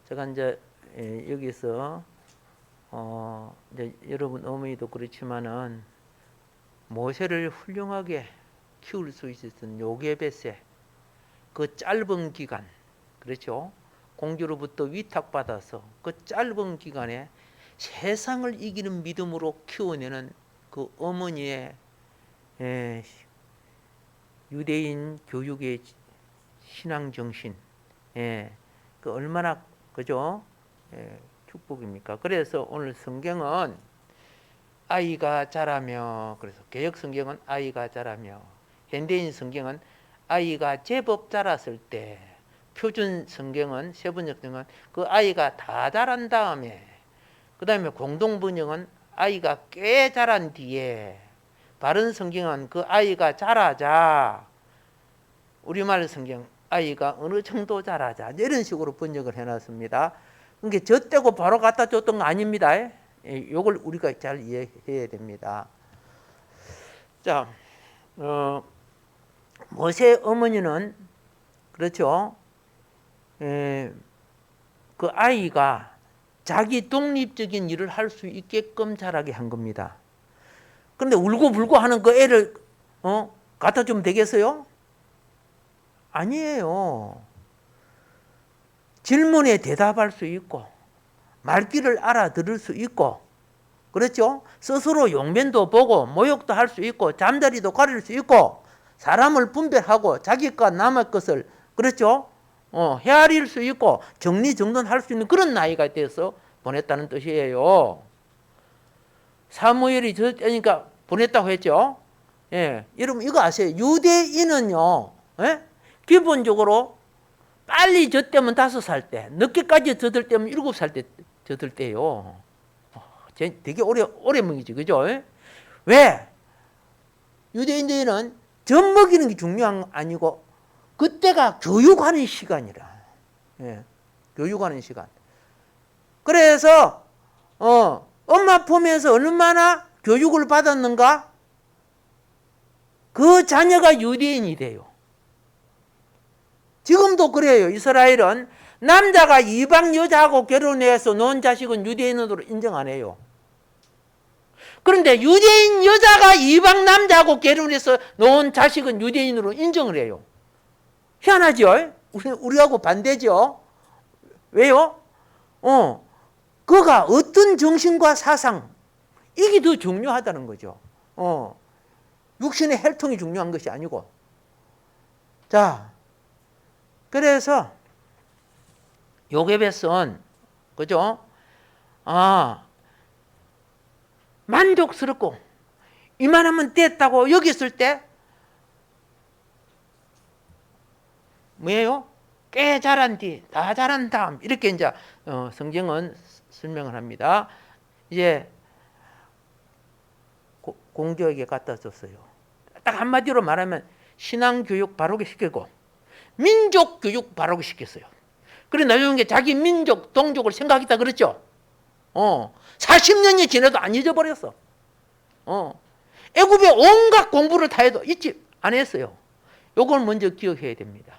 제가 이제 여기서 이제 여러분 어머니도 그렇지만은 모세를 훌륭하게 키울 수 있었던 요게벳의 그 짧은 기간, 그렇죠? 공주로부터 위탁받아서 그 짧은 기간에 세상을 이기는 믿음으로 키워내는 그 어머니의 유대인 교육의 신앙 정신, 그 얼마나 그죠? 축복입니까? 그래서 오늘 성경은 아이가 자라며, 그래서 개역 성경은 아이가 자라며, 현대인 성경은 아이가 제법 자랐을 때, 표준 성경은 세번역 성경은 그 아이가 다 자란 다음에, 그 다음에 공동 번역은 아이가 꽤 자란 뒤에, 바른 성경은 그 아이가 자라자, 우리말 성경 아이가 어느 정도 자라자, 이런 식으로 번역을 해놨습니다. 그러니까 젖대고 바로 갖다 줬던 거 아닙니다. 이걸 우리가 잘 이해해야 됩니다. 자, 모세 어머니는 그렇죠. 그 아이가 자기 독립적인 일을 할 수 있게끔 자라게 한 겁니다. 그런데 울고불고 하는 그 애를 갖다 주면 되겠어요? 아니에요. 질문에 대답할 수 있고 말귀를 알아들을 수 있고, 그렇죠? 스스로 용변도 보고 모욕도 할 수 있고 잠자리도 가릴 수 있고 사람을 분별하고 자기 것 남의 것을, 그렇죠? 헤아릴 수 있고 정리정돈할 수 있는 그런 나이가 돼서 보냈다는 뜻이에요. 사무엘이 저 때니까 보냈다고 했죠. 여러분 이거 아세요? 유대인은요, 기본적으로 빨리 젖대면 5살 때, 늦게까지 젖을 때면 7살 때 젖을 때요. 되게 오래 먹이지, 그죠? 왜? 유대인들은 젖 먹이는 게 중요한 거 아니고 그때가 교육하는 시간이라. 교육하는 시간. 그래서 엄마 품에서 얼마나 교육을 받았는가? 그 자녀가 유대인이 돼요. 지금도 그래요. 이스라엘은 남자가 이방 여자하고 결혼해서 놓은 자식은 유대인으로 인정 안 해요. 그런데 유대인 여자가 이방 남자하고 결혼해서 놓은 자식은 유대인으로 인정을 해요. 희한하죠? 우리하고 반대죠? 왜요? 그가 어떤 정신과 사상, 이게 더 중요하다는 거죠. 육신의 혈통이 중요한 것이 아니고. 자, 그래서 요게벳은, 그죠? 만족스럽고 이만하면 됐다고 여겼을 때 뭐예요? 꽤 자란 뒤, 다 자란 다음, 이렇게 이제 성경은 설명을 합니다. 이제 공주에게 갖다 줬어요. 딱 한마디로 말하면 신앙교육 바르게 시키고 민족교육 바르게 시켰어요. 그래 나중에 자기 민족, 동족을 생각했다 그랬죠. 40년이 지나도 안 잊어버렸어. 애굽의 온갖 공부를 다 해도 잊지 안 했어요. 요걸 먼저 기억해야 됩니다.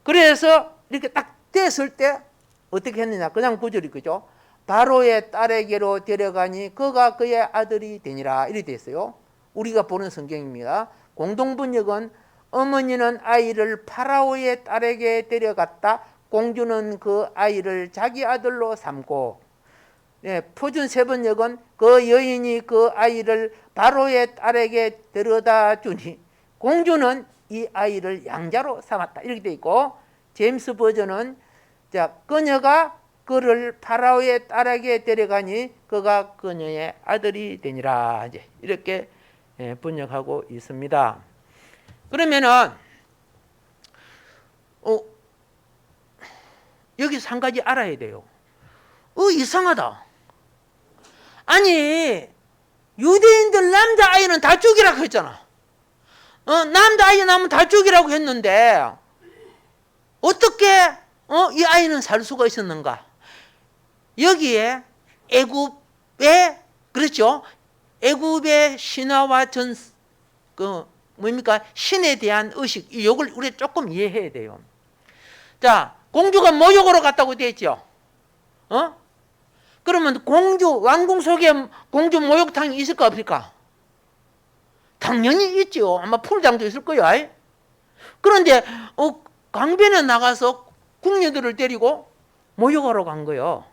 그래서 이렇게 딱 됐을 때 어떻게 했느냐? 그냥 구절이 그죠? 바로의 딸에게로 데려가니 그가 그의 아들이 되니라, 이렇게 됐어요. 우리가 보는 성경입니다. 공동번역은 어머니는 아이를 파라오의 딸에게 데려갔다. 공주는 그 아이를 자기 아들로 삼고, 표준 세번역은 그 여인이 그 아이를 바로의 딸에게 데려다 주니 공주는 이 아이를 양자로 삼았다, 이렇게 돼 있고, 제임스 버전은 그녀가 그를 파라오의 딸에게 데려가니 그가 그녀의 아들이 되니라, 이제 이렇게 번역하고 있습니다. 그러면은 여기서 한 가지 알아야 돼요. 이상하다. 아니 유대인들 남자아이는 다 죽이라고 했잖아. 남자아이 나면 다 죽이라고 했는데 어떻게 이 아이는 살 수가 있었는가? 여기에 애굽의, 그렇죠? 애굽의 신화와 뭡니까? 신에 대한 의식, 이걸 우리 조금 이해해야 돼요. 자, 공주가 모욕으로 갔다고 돼 있죠. 그러면 왕궁 속에 공주 목욕탕이 있을까 없을까? 당연히 있죠. 아마 풀장도 있을 거야. 그런데 강변에 나가서 궁녀들을 데리고 목욕하러 간 거예요.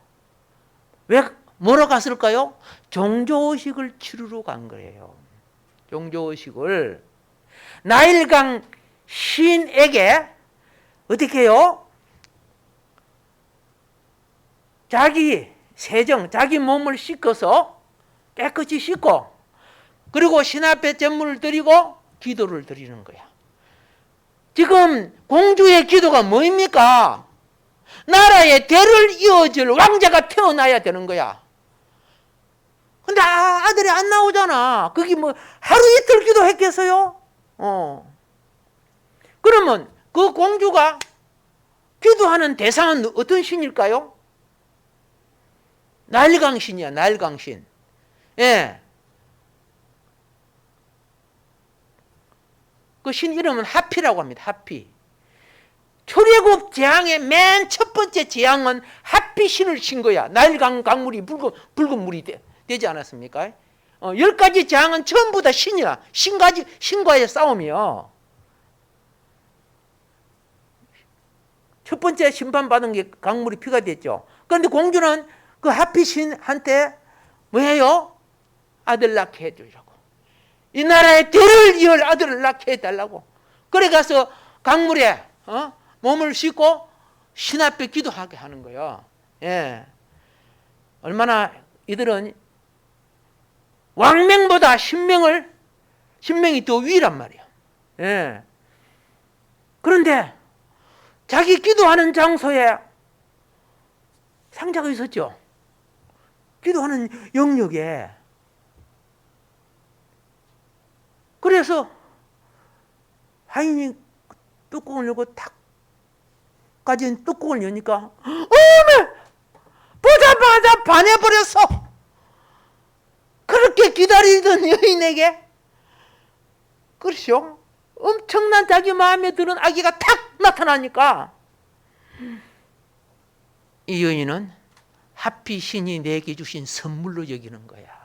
왜 뭐로 갔을까요? 종조의식을 치르러 간 거예요. 종조의식을. 나일강 시인에게 어떻게 해요? 자기 세정, 자기 몸을 씻어서 깨끗이 씻고 그리고 신 앞에 제물을 드리고 기도를 드리는 거야. 지금 공주의 기도가 뭐입니까? 나라의 대를 이어줄 왕자가 태어나야 되는 거야. 근데 아들이 안 나오잖아. 그게 뭐 하루 이틀 기도했겠어요? 그러면 그 공주가 기도하는 대상은 어떤 신일까요? 나일강신이야, 나일강신. 예. 그 신 이름은 하피라고 합니다. 하피. 출애굽 재앙의 맨 첫 번째 재앙은 하피 신을 신 거야. 나일강 강물이 붉은 물이 되지 않았습니까? 10가지 재앙은 전부 다 신이야. 신과의 싸움이요. 첫 번째 심판받은 게 강물이 피가 됐죠. 그런데 공주는 그 하피 신한테 뭐예요? 아들 낳게 해주려고. 이 나라의 대를 이을 아들을 낳게 해달라고. 그래 가서 강물에 몸을 씻고 신 앞에 기도하게 하는 거예요. 예. 얼마나 이들은 왕명보다 신명이 더 위란 말이야. 예. 그런데 자기 기도하는 장소에 상자가 있었죠. 기도하는 영역에. 그래서 하인이 뚜껑을 열고 탁 가진 뚜껑을 여니까 어메! 보자마자 반해버렸어. 그렇게 기다리던 여인에게 그렇죠. 엄청난 자기 마음에 드는 아기가 탁 나타나니까 이 여인은 하피 신이 내게 주신 선물로 여기는 거야.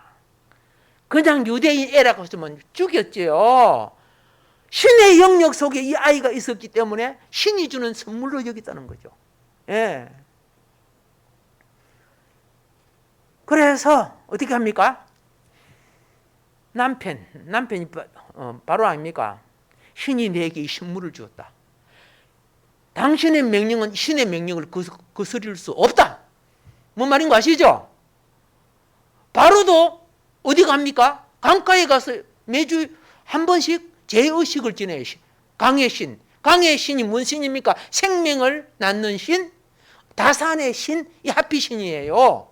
그냥 유대인 애라고 했으면 죽였지요. 신의 영역 속에 이 아이가 있었기 때문에 신이 주는 선물로 여기다는 거죠. 예. 그래서 어떻게 합니까? 남편이 바로 아닙니까? 신이 내게 이 선물을 주었다. 당신의 명령은 신의 명령을 거스릴 수 없다. 뭔 말인 거 아시죠? 바로도 어디 갑니까? 강가에 가서 매주 한 번씩 제의식을 지내요. 강의 신. 강의 신이 뭔 신입니까? 생명을 낳는 신, 다산의 신, 이 하피 신이에요.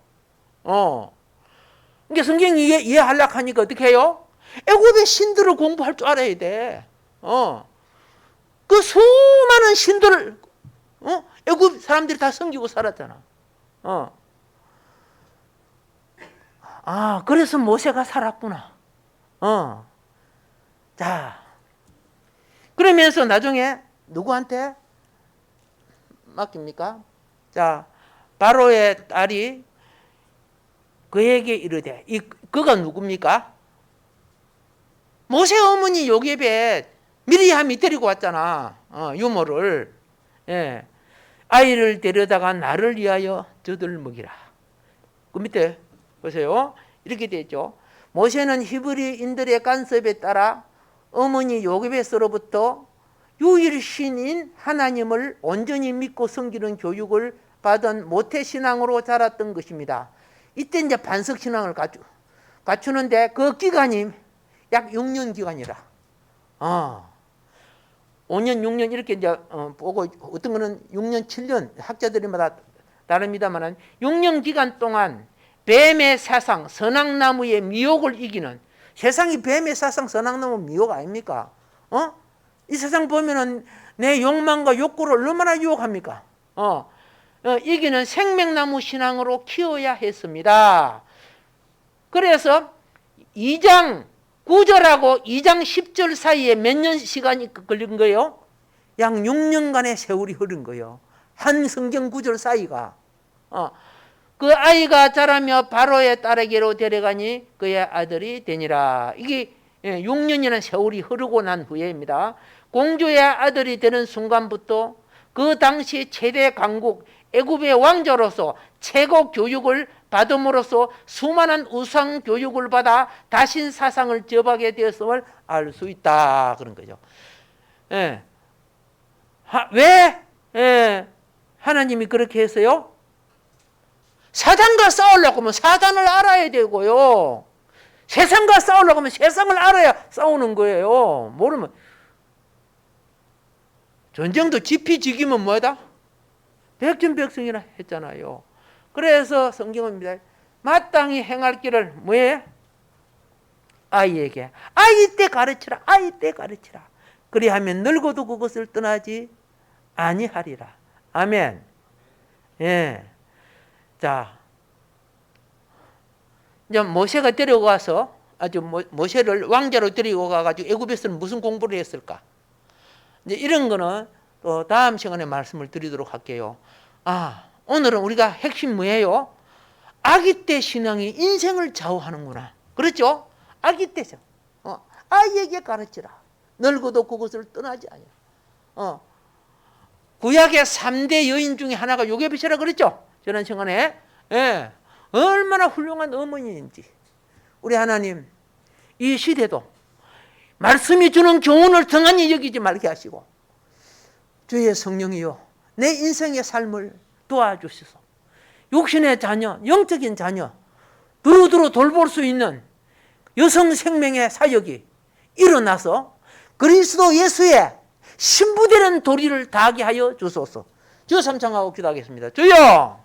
그러니까 성경이 이해하려고 하니까 어떻게 해요? 애굽의 신들을 공부할 줄 알아야 돼. 그 수많은 신들을 애굽 사람들이 다 섬기고 살았잖아. 그래서 모세가 살았구나. 자, 그러면서 나중에 누구한테 맡깁니까? 자, 바로의 딸이 그에게 이르되, 그가 누굽니까? 모세 어머니 요게벳 미리암이 데리고 왔잖아. 유모를. 예. 아이를 데려다가 나를 위하여 저들 먹이라. 그 밑에 보세요. 이렇게 되어 있죠. 모세는 히브리인들의 간섭에 따라 어머니 요게벳으로부터 유일신인 하나님을 온전히 믿고 섬기는 교육을 받은 모태신앙으로 자랐던 것입니다. 이때 이제 반석신앙을 갖추는데 그 기간이 약 6년 기간이라. 5년, 6년 이렇게 이제 보고 어떤 거는 6년, 7년 학자들마다 다릅니다만은 6년 기간 동안 뱀의 사상, 선악나무의 미혹을 이기는, 세상이 뱀의 사상, 선악나무 미혹 아닙니까? 이 세상 보면은 내 욕망과 욕구를 얼마나 유혹합니까? 이기는 생명나무 신앙으로 키워야 했습니다. 그래서 2장 9절하고 2장 10절 사이에 몇 년 시간이 걸린 거예요? 약 6년간의 세월이 흐른 거예요. 한 성경 구절 사이가. 그 아이가 자라며 바로의 딸에게로 데려가니 그의 아들이 되니라. 이게 6년이라는 세월이 흐르고 난 후에입니다. 공주의 아들이 되는 순간부터 그 당시 최대 강국 애굽의 왕자로서 최고 교육을 받음으로써 수많은 우상 교육을 받아 다신 사상을 접하게 되었음을 알 수 있다. 그런 거죠. 왜 하나님이 그렇게 했어요? 사단과 싸우려고 하면 사단을 알아야 되고요. 세상과 싸우려고 하면 세상을 알아야 싸우는 거예요. 모르면 전쟁도 지피지기면 뭐다? 백전백승이라 했잖아요. 그래서 성경입니다. 마땅히 행할 길을 뭐해? 아이에게 아이 때 가르치라. 아이 때 가르치라. 그리하면 늙어도 그것을 떠나지 아니하리라. 아멘. 예. 자, 이제 모세가 데려가서 모세를 왕자로 데리고 가가지고 애굽에서는 무슨 공부를 했을까? 이제 이런 거는 또 다음 시간에 말씀을 드리도록 할게요. 오늘은 우리가 핵심 뭐예요? 아기 때 신앙이 인생을 좌우하는구나. 그렇죠? 아기 때죠. 아이에게 가르치라. 늙어도 그것을 떠나지 아니라. 구약의 3대 여인 중에 하나가 요게벳이라 그랬죠? 지난 시간에. 예. 얼마나 훌륭한 어머니인지. 우리 하나님 이 시대도 말씀이 주는 교훈을 등한히 여기지 말게 하시고 주의 성령이요 내 인생의 삶을 도와주시소. 육신의 자녀, 영적인 자녀 두루두루 돌볼 수 있는 여성 생명의 사역이 일어나서 그리스도 예수의 신부되는 도리를 다하게 하여 주소서. 주여 삼창하고 기도하겠습니다. 주여